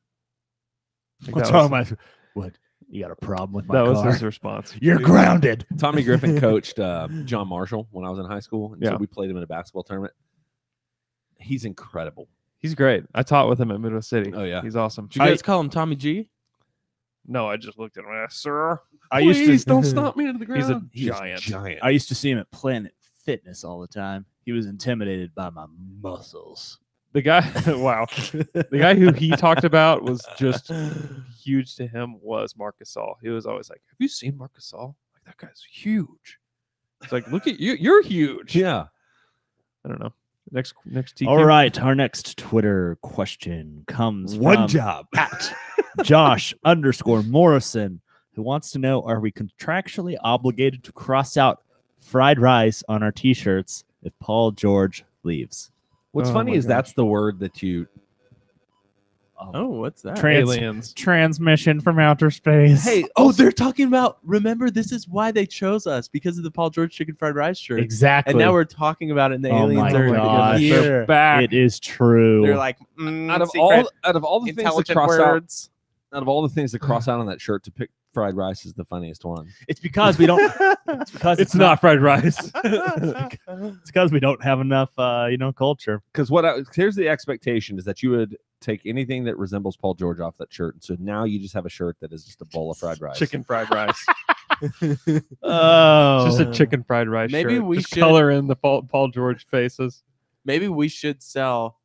Like, What's that wrong was- with my? What? You got a problem with my That was car? his response. You're grounded. Tommy Griffin coached John Marshall when I was in high school, and Yeah. so we played him in a basketball tournament. He's incredible. He's great. I taught with him at Midwest City. Oh, yeah. He's awesome. Did you guys call him Tommy G? No, I just looked at him. Sir, I used Please to. don't stomp me into the He's a ground. giant. giant. I used to see him at Planet Fitness all the time. He was intimidated by my muscles. the guy. Wow, the guy who he talked about was just huge to him was Marcus Gasol. He was always like, "Have you seen Marcus Gasol? Like that guy's huge." It's like, look at you. You're huge. Yeah. I don't know. Next TQ. All right, our next Twitter question comes from job. at Josh_Morrison, who wants to know: are we contractually obligated to cross out fried rice on our T-shirts if Paul George leaves? What's Oh funny my is gosh. that's the word that you. Oh, what's that? Aliens. Transmission from outer space. Hey, Oh, they're talking about. Remember, this is why they chose us because of the Paul George chicken fried rice shirt. exactly. And now we're talking about it. And the Oh aliens my are gosh. here. They're back. It is true. They're like out of secret all the things that intelligent cross words. out of all the things that cross out on that shirt, to pick fried rice is the funniest one. it's because we don't. It's because It's not fried rice. It's because we don't have enough, culture. Because here's the expectation is that you would take anything that resembles Paul George off that shirt. And so now you just have a shirt that is just a bowl of fried rice. Chicken fried rice. Oh, It's just a chicken fried rice. Maybe shirt. we Just should- color in the Paul George faces Maybe we should sell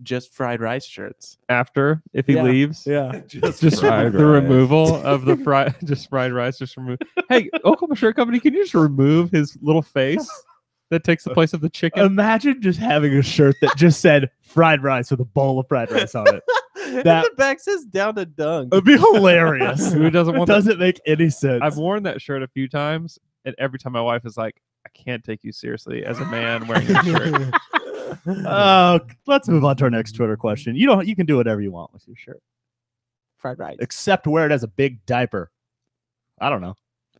just fried rice shirts. after if he Yeah. leaves. Yeah. Just fried the rice. removal of the fried rice. Just remove. Hey, Oklahoma Shirt Company, can you just remove his little face that takes the place of the chicken? imagine just having a shirt that just said fried rice with a bowl of fried rice on it. And That- the back says down to dunk. It'd be hilarious. Who doesn't It want that? doesn't make any sense. I've worn that shirt a few times, and every time my wife is like, "I can't take you seriously as a man wearing that shirt." Let's move on to our next Twitter question. You can do whatever you want with your shirt, Fried rice. except wear it as a big diaper. I don't know.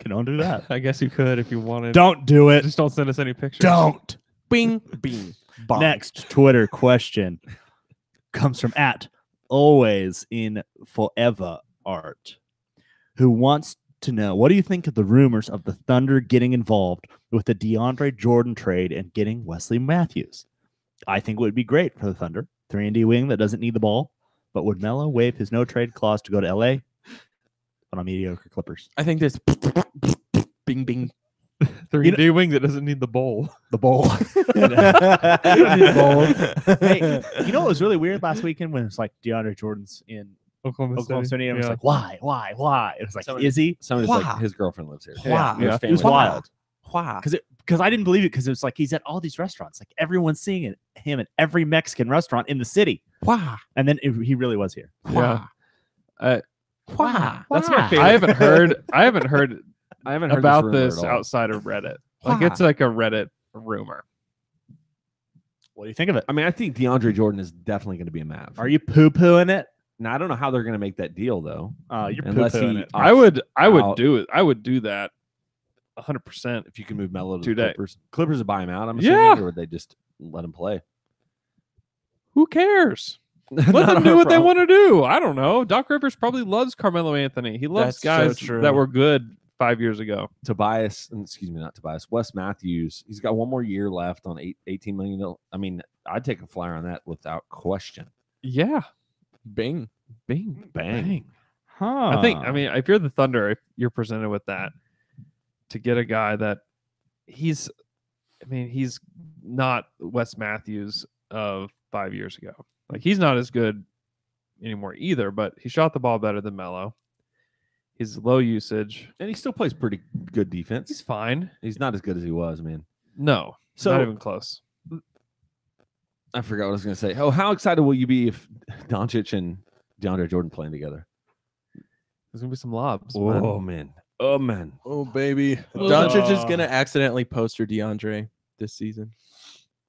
Don't do that. I guess you could if you wanted. Don't do it. Just don't send us any pictures. Don't. Bing, bing, bong. Next Twitter question comes from at always in forever art, who wants to know, what do you think of the rumors of the Thunder getting involved with the DeAndre Jordan trade and getting Wesley Matthews? I think it would be great for the Thunder. 3-and-D wing that doesn't need the ball, but would Melo waive his no trade clause to go to LA on a mediocre Clippers? I think this bing, bing. 3D wing that doesn't need the bowl. The bowl. Bowl. Hey, you know what was really weird last weekend when it's like DeAndre Jordan's in Oklahoma City, and it was Yeah. like, why? It was like, Somebody- is he? Somebody's Why? like, his girlfriend lives here. Why? His Yeah. family It was lives wild. Why? Because I didn't believe it because it was like he's at all these restaurants. Like everyone's seeing him at every Mexican restaurant in the city. Why? And then he really was here. Yeah. Why? That's my favorite. I haven't heard. I haven't heard about rumor this at all. outside of Reddit. Like Why? it's like a Reddit rumor. What do you think of it? I mean, I think DeAndre Jordan is definitely going to be a Mav. Are you poo-pooing it? Now, I don't know how they're going to make that deal, though. You're Unless poo-pooing he it. I would out. do it. I would do that 100%. If you can move Melo to the Today. Clippers would buy him out, I'm assuming, Yeah. or would they just let him play? Who cares? Let them do what they want to do. I don't know. Doc Rivers probably loves Carmelo Anthony. He loves That's so guys true. that were good 5 years ago. Wes Matthews, he's got one more year left on $18 million. I mean, I'd take a flyer on that without question. Yeah. Bing. Bing. Bang. Huh. I mean, if you're the Thunder, if you're presented with that, to get a guy that he's not Wes Matthews of 5 years ago. Like, he's not as good anymore either, but he shot the ball better than Melo. He's low usage. And he still plays pretty good defense. He's fine. He's not as good as he was, man. No, So- not even close. I forgot what I was going to say. Oh, how excited will you be if Doncic and DeAndre Jordan playing together? There's gonna be some lobs. Oh, man. Oh, man. Oh baby, Oh. Doncic is gonna accidentally poster DeAndre this season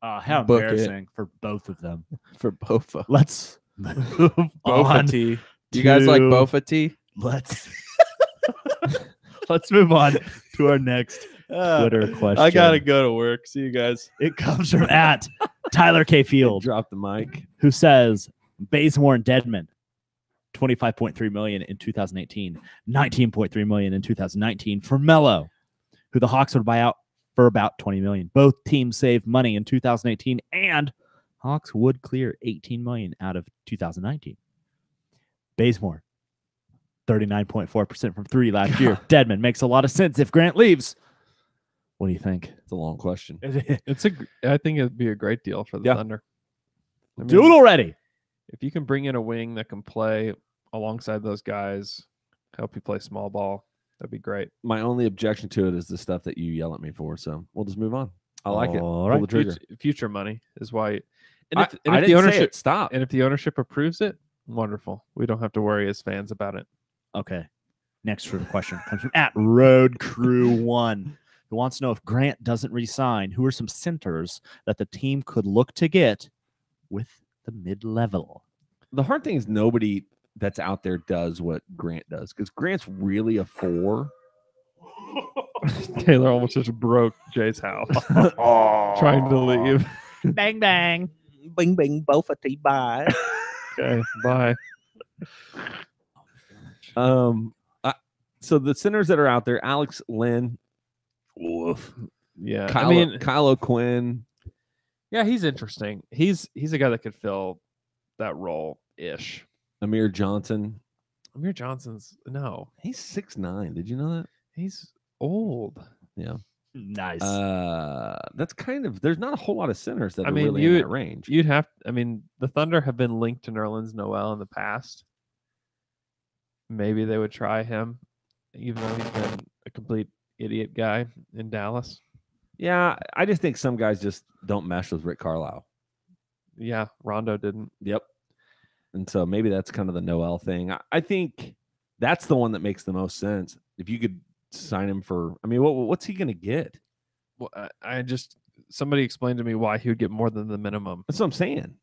How Book it. embarrassing for both of them. for Bofa. Let's move on. Bofa tea. You guys like to- Bofa tea? Let's move on to our next Twitter question. I gotta go to work. See you guys. It comes from at Tyler K. Field, Drop the mic. who says Bazemore and Dedmon, $25.3 million in 2018, $19.3 million in 2019 for Melo, who the Hawks would buy out for about $20 million. Both teams saved money in 2018, and Hawks would clear $18 million out of 2019. Bazemore, 39.4% from three last year. Dedmon makes a lot of sense if Grant leaves. What do you think? It's a long question. I think it'd be a great deal for the Yeah. Thunder. I Do it mean, already. if you can bring in a wing that can play alongside those guys, help you play small ball, that'd be great. My only objection to it is the stuff that you yell at me for. So we'll just move on. I like it. All Pull right. the trigger. Future money is why. And I if, didn't the say ownership it. Stop. and if the ownership approves it, wonderful. We don't have to worry as fans about it. Okay. Next for the question comes from at Road Crew 1, who wants to know if Grant doesn't resign, who are some centers that the team could look to get with the mid-level? The hard thing is nobody that's out there does what Grant does because Grant's really a 4. Taylor almost just broke Jay's house trying to leave. Bang, bang. Bing bing Bofa tea. Bye. Okay, bye. So the centers that are out there, Alex Lynn, woof. Yeah, Kyle, I mean, Kyle O'Quinn. yeah, he's interesting. He's a guy that could fill that role ish. Amir Johnson. Amir Johnson's He's 6'9". Did you know that? he's old. Yeah. Nice. That's kind of there's not a whole lot of centers that I are mean, really in that range. You'd have. I mean, the Thunder have been linked to Nerlens Noel in the past. Maybe they would try him, even though he's been a complete idiot guy in Dallas. Yeah, I just think some guys just don't mesh with Rick Carlisle. Yeah, Rondo didn't. Yep. And so maybe that's kind of the Noel thing. I think that's the one that makes the most sense. If you could sign him for, I mean, what's he going to get? Well, I just somebody explained to me why he would get more than the minimum. That's what I'm saying.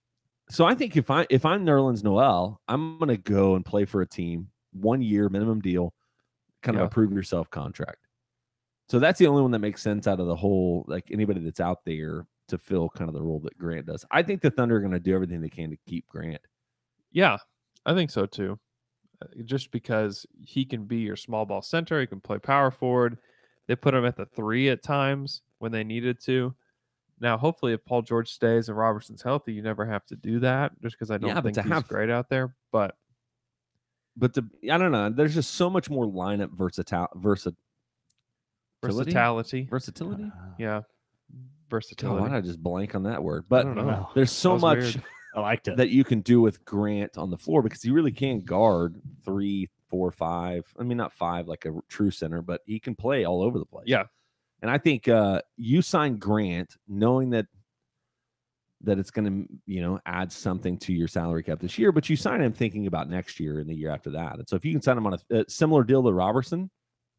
So I think if I'm Nerlens Noel, I'm going to go and play for a team, 1 year minimum deal, kind of Yeah. a prove yourself contract. So that's the only one that makes sense out of the whole, like anybody that's out there to fill kind of the role that Grant does. I think the Thunder are going to do everything they can to keep Grant. Yeah, I think so too. Just because he can be your small ball center, he can play power forward. They put him at the 3 at times when they needed to. Now, hopefully, if Paul George stays and Robertson's healthy, you never have to do that. Just because I don't Yeah, but think to he's have- great out there. But I don't know. There's just so much more lineup versatility. versatility, yeah, God, versatility. why did I just blank on that word? I But don't know. there's so That was much weird. I liked it. that you can do with Grant on the floor because he really can guard 3, 4, 5. I mean, not 5 like a true center, but he can play all over the place. Yeah. And I think you sign Grant knowing that it's going to, add something to your salary cap this year, but you sign him thinking about next year and the year after that. And so if you can sign him on a similar deal to Robertson,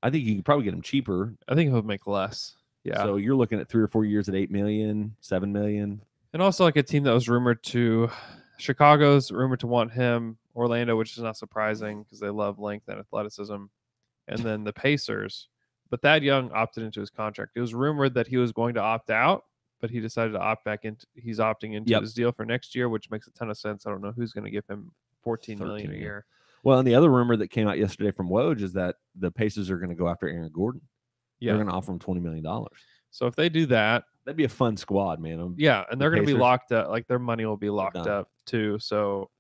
I think you could probably get him cheaper. I think he'll make less. Yeah. So you're looking at 3 or 4 years at $8 million, $7 million. And also like a team that was rumored to Chicago's rumored to want him, Orlando, which is not surprising because they love length and athleticism, and then the Pacers. But Thad Young opted into his contract. It was rumored that he was going to opt out, but he decided to opt back into. He's opting into Yep. his deal for next year, which makes a ton of sense. I don't know who's going to give him $14 million a 13, yeah. year. Well, and the other rumor that came out yesterday from Woj is that the Pacers are going to go after Aaron Gordon. Yeah. They're going to offer him $20 million. So if they do that, That'd be a fun squad, man. yeah, and they're going to be Pacers? locked up. Like their money will be locked done. up too. So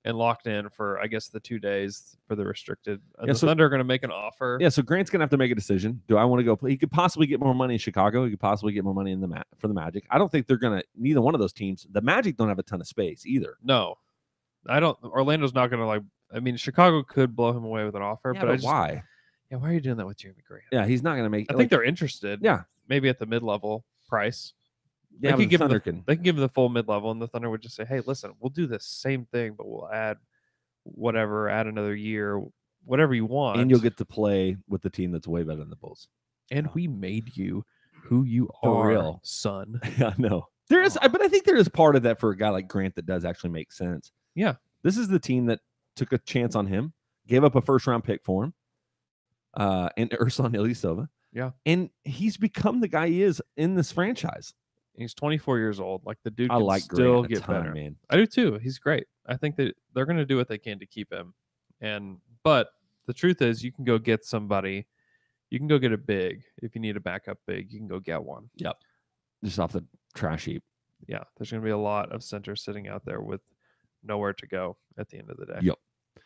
and locked in for, I guess, the 2 days for the restricted. Yeah, The so- Thunder are going to make an offer. Yeah, so Grant's gonna have to make a decision. Do I want to go play? He could possibly get more money in Chicago. He could possibly get more money in for the Magic. I don't think they're gonna. Neither one of those teams. The Magic don't have a ton of space either. No, I don't. Orlando's not going to like. I mean, Chicago could blow him away with an offer, Yeah, but I but just, why? Yeah, why are you doing that with Jeremy Grant? Yeah, he's not gonna make. I think they're interested. Yeah, maybe at the mid-level price. yeah. They could give him Thunder the, can. they can give him the full mid-level, and the Thunder would just say, "Hey, listen, we'll do the same thing, but we'll add whatever, add another year, whatever you want, And you'll get to play with the team that's way better than the Bulls. And we made you who you For are, real. son." Yeah, no. There is, but I think there is part of that for a guy like Grant that does actually make sense. Yeah. This is the team that took a chance on him, gave up a first-round pick for him, and Ursan Ilyasova. Yeah. And he's become the guy he is in this franchise. He's 24 years old. Like the dude I can like still Grant a get ton, better. man. I do too. He's great. I think that they're going to do what they can to keep him. But the truth is, you can go get somebody. You can go get a big if you need a backup big. You can go get one. Yep. Just off the trash heap. Yeah, there's going to be a lot of centers sitting out there with nowhere to go at the end of the day. Yep.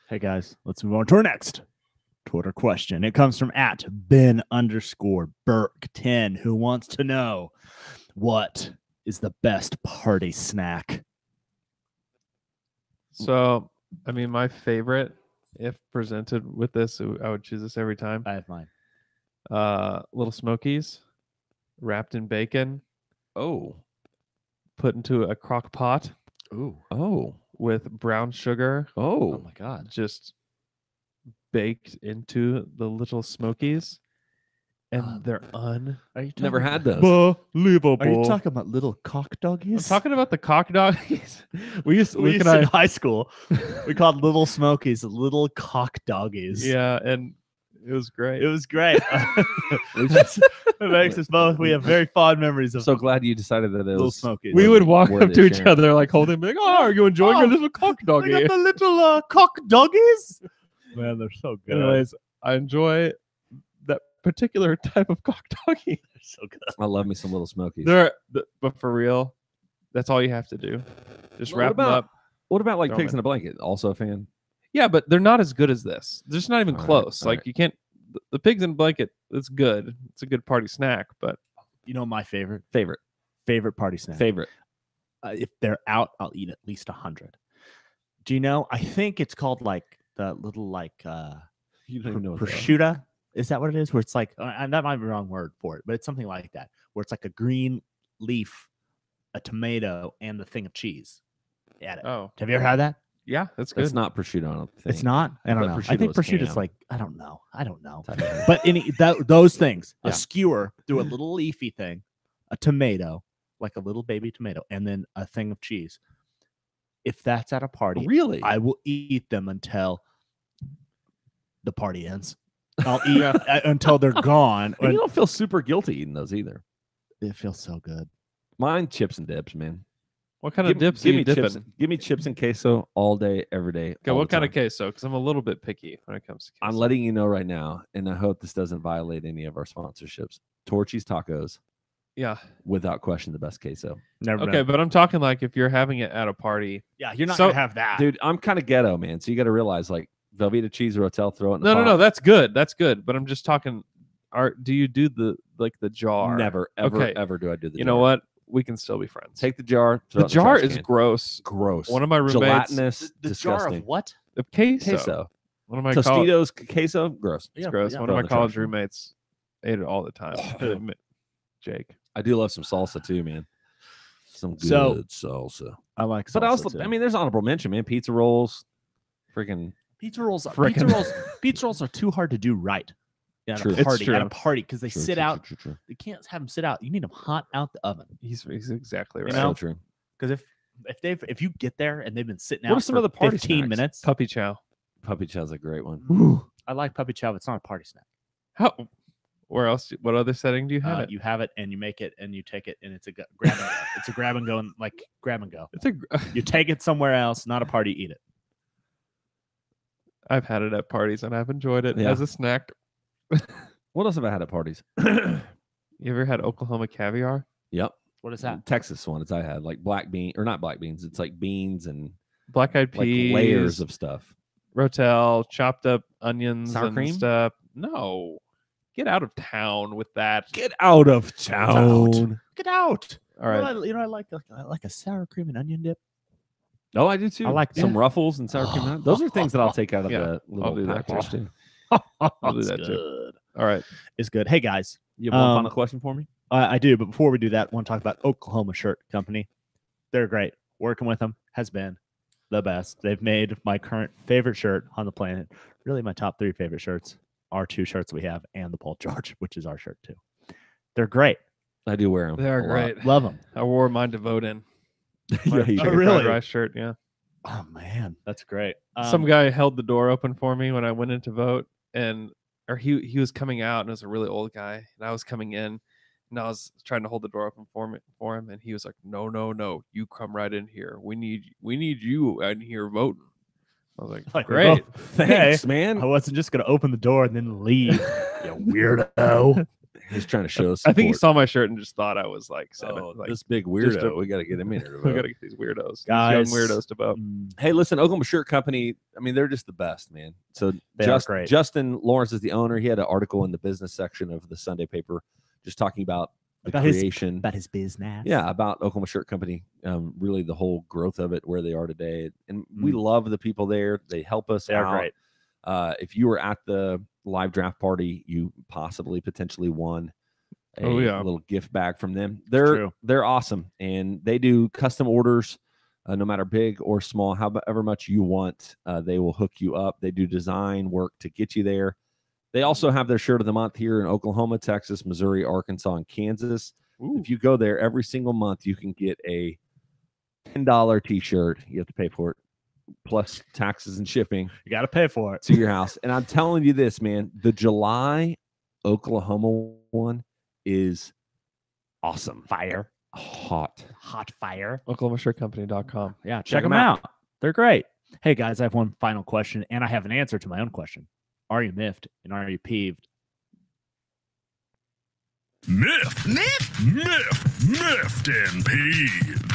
Hey guys, let's move on to our next Twitter question. It comes from @Ben_Burke10, who wants to know, what is the best party snack? So, I mean, my favorite, if presented with this, I would choose this every time. I have mine. Little Smokies, wrapped in bacon, Oh. put into a crock pot Ooh. Oh. with brown sugar, Oh Oh. my God. just baked into the little Smokies, and they're Are you Never talking- had those. unbelievable. Are you talking about little cock I'm doggies? talking about the cock doggies. we used we Luke used and in I, high school. We called little smokies little cock doggies. yeah, and it was great. It was great. It makes us both. We have very fond memories of So glad you decided that it little was. smokies. we would walk worthy up to of each sharing. other like holding, like, "Oh, are you enjoying your Oh, little cock We doggy?" got the little cock doggies. Man, they're so good. Anyways, I enjoy that particular type of cock doggy. They're so good. I love me some little smokies. But for real, that's all you have to do. Just What wrap them about- up. What about like Throw 'em pigs in. in a blanket? Also a fan. Yeah, but they're not as good as this. They're just not even All right, close. all Like right. you can't. The pigs in a blanket. It's good. It's a good party snack. But You know my favorite party snack. Favorite. If they're out, I'll eat at least 100. Do you know? I think it's called like the little like You don't even know what they are. prosciutto. Is that what it is? Where it's like, and that might be the wrong word for it, but it's something like that, where it's like a green leaf, a tomato, and the thing of cheese. At it. oh Have you ever had that? yeah, that's good. It's not prosciutto. I don't think. It's not. I don't But know. I prosciutto think is prosciutto's ham. like I don't know. I don't know. Type of thing. But those things, Yeah. a skewer through a little leafy thing, a tomato, like a little baby tomato, and then a thing of cheese. If that's at a party, Really? I will eat them until the party ends. I'll eat until they're gone. And you don't feel super guilty eating those either. It feels so good. Mine chips and dips, man. What kind of dips are give you me dipping? chips. Give me chips and queso all day, every day. Okay, all what the kind of time. queso? Because I'm a little bit picky when it comes to queso. I'm letting you know right now, and I hope this doesn't violate any of our sponsorships. Torchy's Tacos, Yeah. without question, the best queso. Never. Okay, but I'm talking like if you're having it at a party. Yeah, you're not So- gonna have that, Dude, I'm kind of ghetto, man. So you got to realize, like, Velveeta cheese rotel, throw it in the No, pot. that's good. That's good. But I'm just talking. Do you do the jar? Never, ever, Okay. ever do I do the You jar. know what? We can still be friends. Take the jar. Throw the it in jar trash is can. gross. gross. One of my roommates. Gelatinous, the jar disgusting. of what? The queso. Queso. One of my Tostitos queso, gross. It's Yeah, gross. yeah. One Throw of it my in the college trash. roommates ate it all the time. Jake. I do love some salsa too, man. Some good So- salsa. I like. But also, I mean, there's honorable mention, man. Pizza rolls, freaking pizza rolls. Frickin- Pizza rolls are too hard to do right. At True. a It's party, true. at a party, because they true, sit true, out. true, true, true. You can't have them sit out. You need them hot out the oven. He's exactly right. You know? So true. Because if you get there and they've been sitting out What are some for of the party 15 snacks? minutes, Puppy chow. Puppy chow's a great one. I like puppy chow. It's not a party snack. How? Where else? What other setting do you have it? You have it and you make it and you take it and it's a grab and go. It's a grab and go and like grab and go. It's a. You take it somewhere else, not a party. Eat it. I've had it at parties and I've enjoyed it Yeah. as a snack. What else have I had at parties? You ever had Oklahoma caviar? Yep. What is that? Texas one. It's I had like black bean or not black beans. It's like beans and black eyed like peas, layers of stuff. Rotel, chopped up onions Sour and cream? stuff. No, get out of town with that. Get out of town. Get out. All right. I like a sour cream and onion dip. Oh, I do too. I like some that. ruffles and sour cream. and onion. Those are things that I'll take out of Yeah, the little do that package too. too. I'll do It's that too. good. All right. It's good. Hey guys, You have one Um, final question for me? I do, but before we do that, I want to talk about Oklahoma Shirt Company. They're great. Working with them has been the best. They've made my current favorite shirt on the planet. Really, my top 3 favorite shirts are 2 shirts we have and the Paul George, which is our shirt too. They're great. I do wear them. They are great. Love them. I wore mine to vote in. Yeah, My you chicken do. fried really? rice shirt. Yeah. Oh man, that's great. Some guy held the door open for me when I went in to vote, or he was coming out, and it was a really old guy, and I was coming in, and I was trying to hold the door open for him, and he was like, "No, you come right in here. We need you in here voting." I was like, Like, "Great." well, Thanks, I man. wasn't just gonna open the door and then leave. You weirdo. He's trying to show us. I think he support. saw my shirt and just thought I was like Oh, like this big just weirdo. a- We got to get him in here. to we vote. got to get these weirdos, Guys, these young weirdos to vote. Hey, listen, Oklahoma Shirt Company. I mean, they're just the best, man. So They are great. Justin Lawrence is the owner. He had an article in the business section of the Sunday paper, just talking about the About his- creation. About his business. Yeah, about Oklahoma Shirt Company. Really, the whole growth of it, where they are today, and we love the people there. They help us They are out. great. If you were at the live draft party, you potentially won a Oh, yeah. little gift bag from them. true. They're awesome, and they do custom orders, no matter big or small, however much you want. They will hook you up. They do design work to get you there. They also have their shirt of the month here in Oklahoma, Texas, Missouri, Arkansas, and Kansas. Ooh. If you go there every single month, you can get a $10 t-shirt. You have to pay for it, plus taxes and shipping You got to pay for it. to your house. And I'm telling you this, man, the July Oklahoma one is awesome. Fire. Hot. Hot fire. OklahomaShirtCompany.com. Yeah, Check check 'em them out. They're great. Hey guys, I have one final question, and I have an answer to my own question. Are you miffed and are you peeved? Miffed and peeved.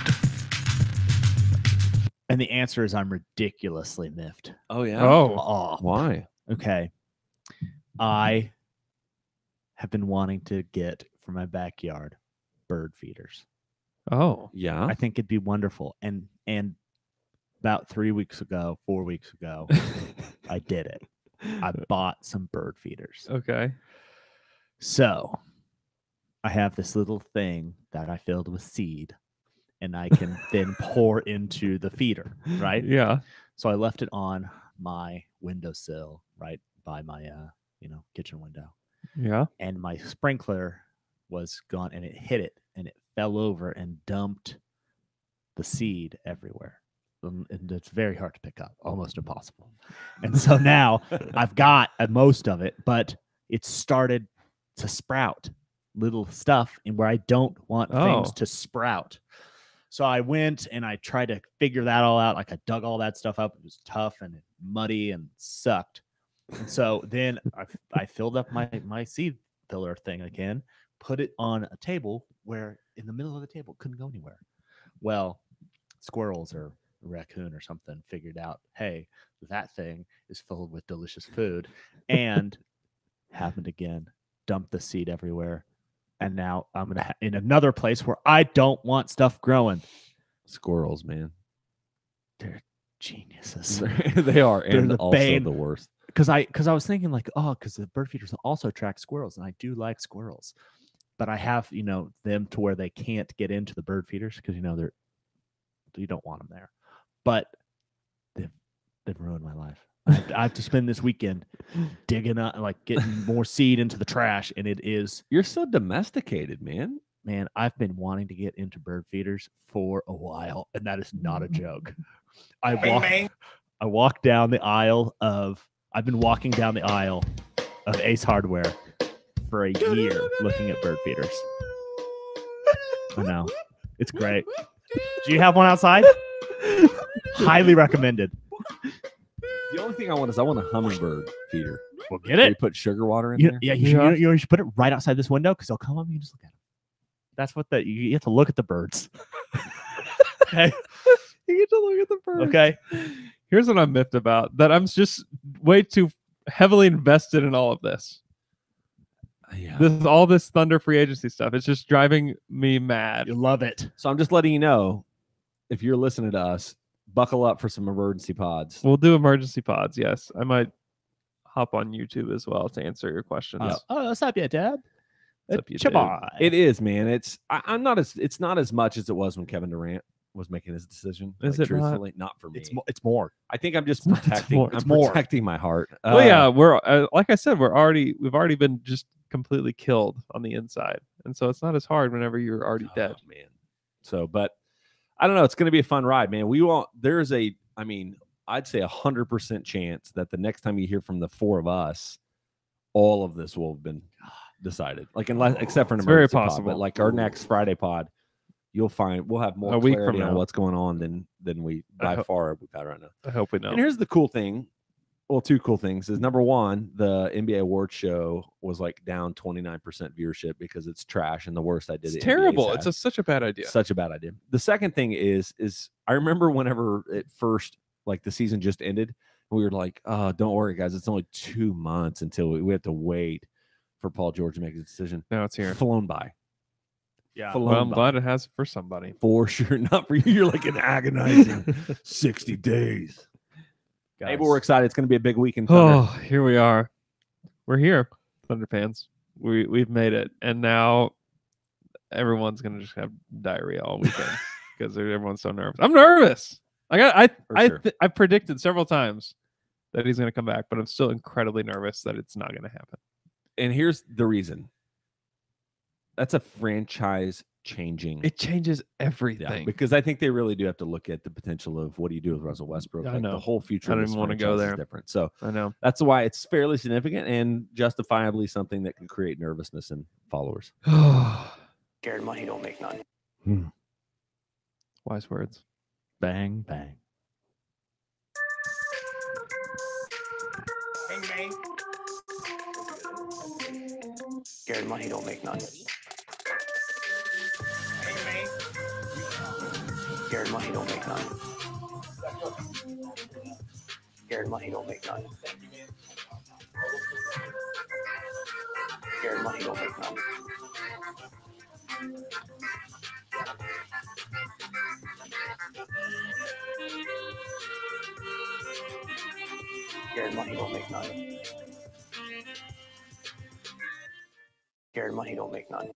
And the answer is I'm ridiculously miffed. Oh yeah. Oh, Why? Okay. I have been wanting to get for my backyard bird feeders. oh, Yeah. I think it'd be wonderful. And about 4 weeks ago, I did it. I bought some bird feeders. okay. So I have this little thing that I filled with seed, and I can then pour into the feeder, right? Yeah. So I left it on my windowsill, right by my kitchen window, Yeah. and my sprinkler was gone, and it hit it, and it fell over and dumped the seed everywhere. And it's very hard to pick up, almost impossible. And so now I've got most of it, but it started to sprout little stuff in where I don't want things Oh. to sprout. So I went and I tried to figure that all out. Like I dug all that stuff up. It was tough and muddy and sucked. And so then I filled up my seed filler thing again, put it on a table where in the middle of the table it couldn't go anywhere. Well, squirrels or a raccoon or something figured out, hey, that thing is filled with delicious food, and happened again, dumped the seed everywhere. And now I'm gonna in another place where I don't want stuff growing. Squirrels, man. They're geniuses. They are, They're and the also bane. the worst. Because I was thinking like, oh, because the bird feeders also attract squirrels, and I do like squirrels, but I have them to where they can't get into the bird feeders because they're you don't want them there. But they've ruined my life. I have to spend this weekend digging up, like getting more seed into the trash, and it is, You're so domesticated, man. man, I've been wanting to get into bird feeders for a while, and that is not a joke. I've been walking down the aisle of Ace Hardware for a year looking at bird feeders. I know. It's great. Do you have one outside? Highly recommended. The only thing I want a hummingbird feeder. Well, get Where it. you put sugar water in You, there. yeah, you should put it right outside this window because they'll come up and you just look at them. That's what you have to look at the birds. Okay. You get to look at the birds. Okay. Here's what I'm miffed about: that I'm just way too heavily invested in all of this. Yeah. All this Thunder free agency stuff. It's just driving me mad. You love it. So I'm just letting you know, if you're listening to us, buckle up for some emergency pods. We'll do emergency pods. Yes, I might hop on YouTube as well to answer your questions. Oh, what's up, yeah, Dad? What's up, you Chabai. It is, man. It's it's not as much as it was when Kevin Durant was making his decision. Is it not? truthfully not for me? It's more. I think I'm just It's protecting. more. I'm It's more. protecting my heart. Well, yeah, we're like I said, we've already been just completely killed on the inside, and so it's not as hard whenever you're already dead. Man. So, but I don't know. It's going to be a fun ride, man. There's I'd say 100% chance that the next time you hear from the four of us, all of this will have been decided. Like, except for an It's very emergency pod, possible. but like our next Friday pod, we'll have more A week clarity from on now. what's going on than we by far we've had right now. I hope we know. And here's the cool thing. Well, two cool things is number one, the NBA awards show was like down 29% viewership because it's trash and the worst I did. It's the NBA's terrible. had. It's such a bad idea. Such a bad idea. The second thing is I remember whenever it first, like the season just ended, we were like, oh, don't worry, guys. It's only 2 months until we have to wait for Paul George to make a decision. Now it's here. Flown by. Yeah. Flown Well, I'm by. glad it has for somebody. For sure. Not for you. You're like an agonizing 60 days. Hey, but we're excited. It's going to be a big weekend. Oh, here we are. We're here, Thunder fans. We've made it, and now everyone's gonna just have diarrhea all weekend because everyone's so nervous. I'm nervous. I predicted several times that he's gonna come back, but I'm still incredibly nervous that it's not gonna happen. And here's the reason. That's a franchise changing. It changes Yeah, everything. because I think they really do have to look at the potential of what do you do with Russell Westbrook. I Like know. the whole future. I of don't this even wanna go franchise is there. different. So I know. that's why it's fairly significant and justifiably something that can create nervousness in followers. Scared money don't make none. Wise words. Bang, bang. Scared money don't make none. Scared money don't make none. Scared money don't make none. Scared money don't make none. Scared money don't make none. Scared money don't make none.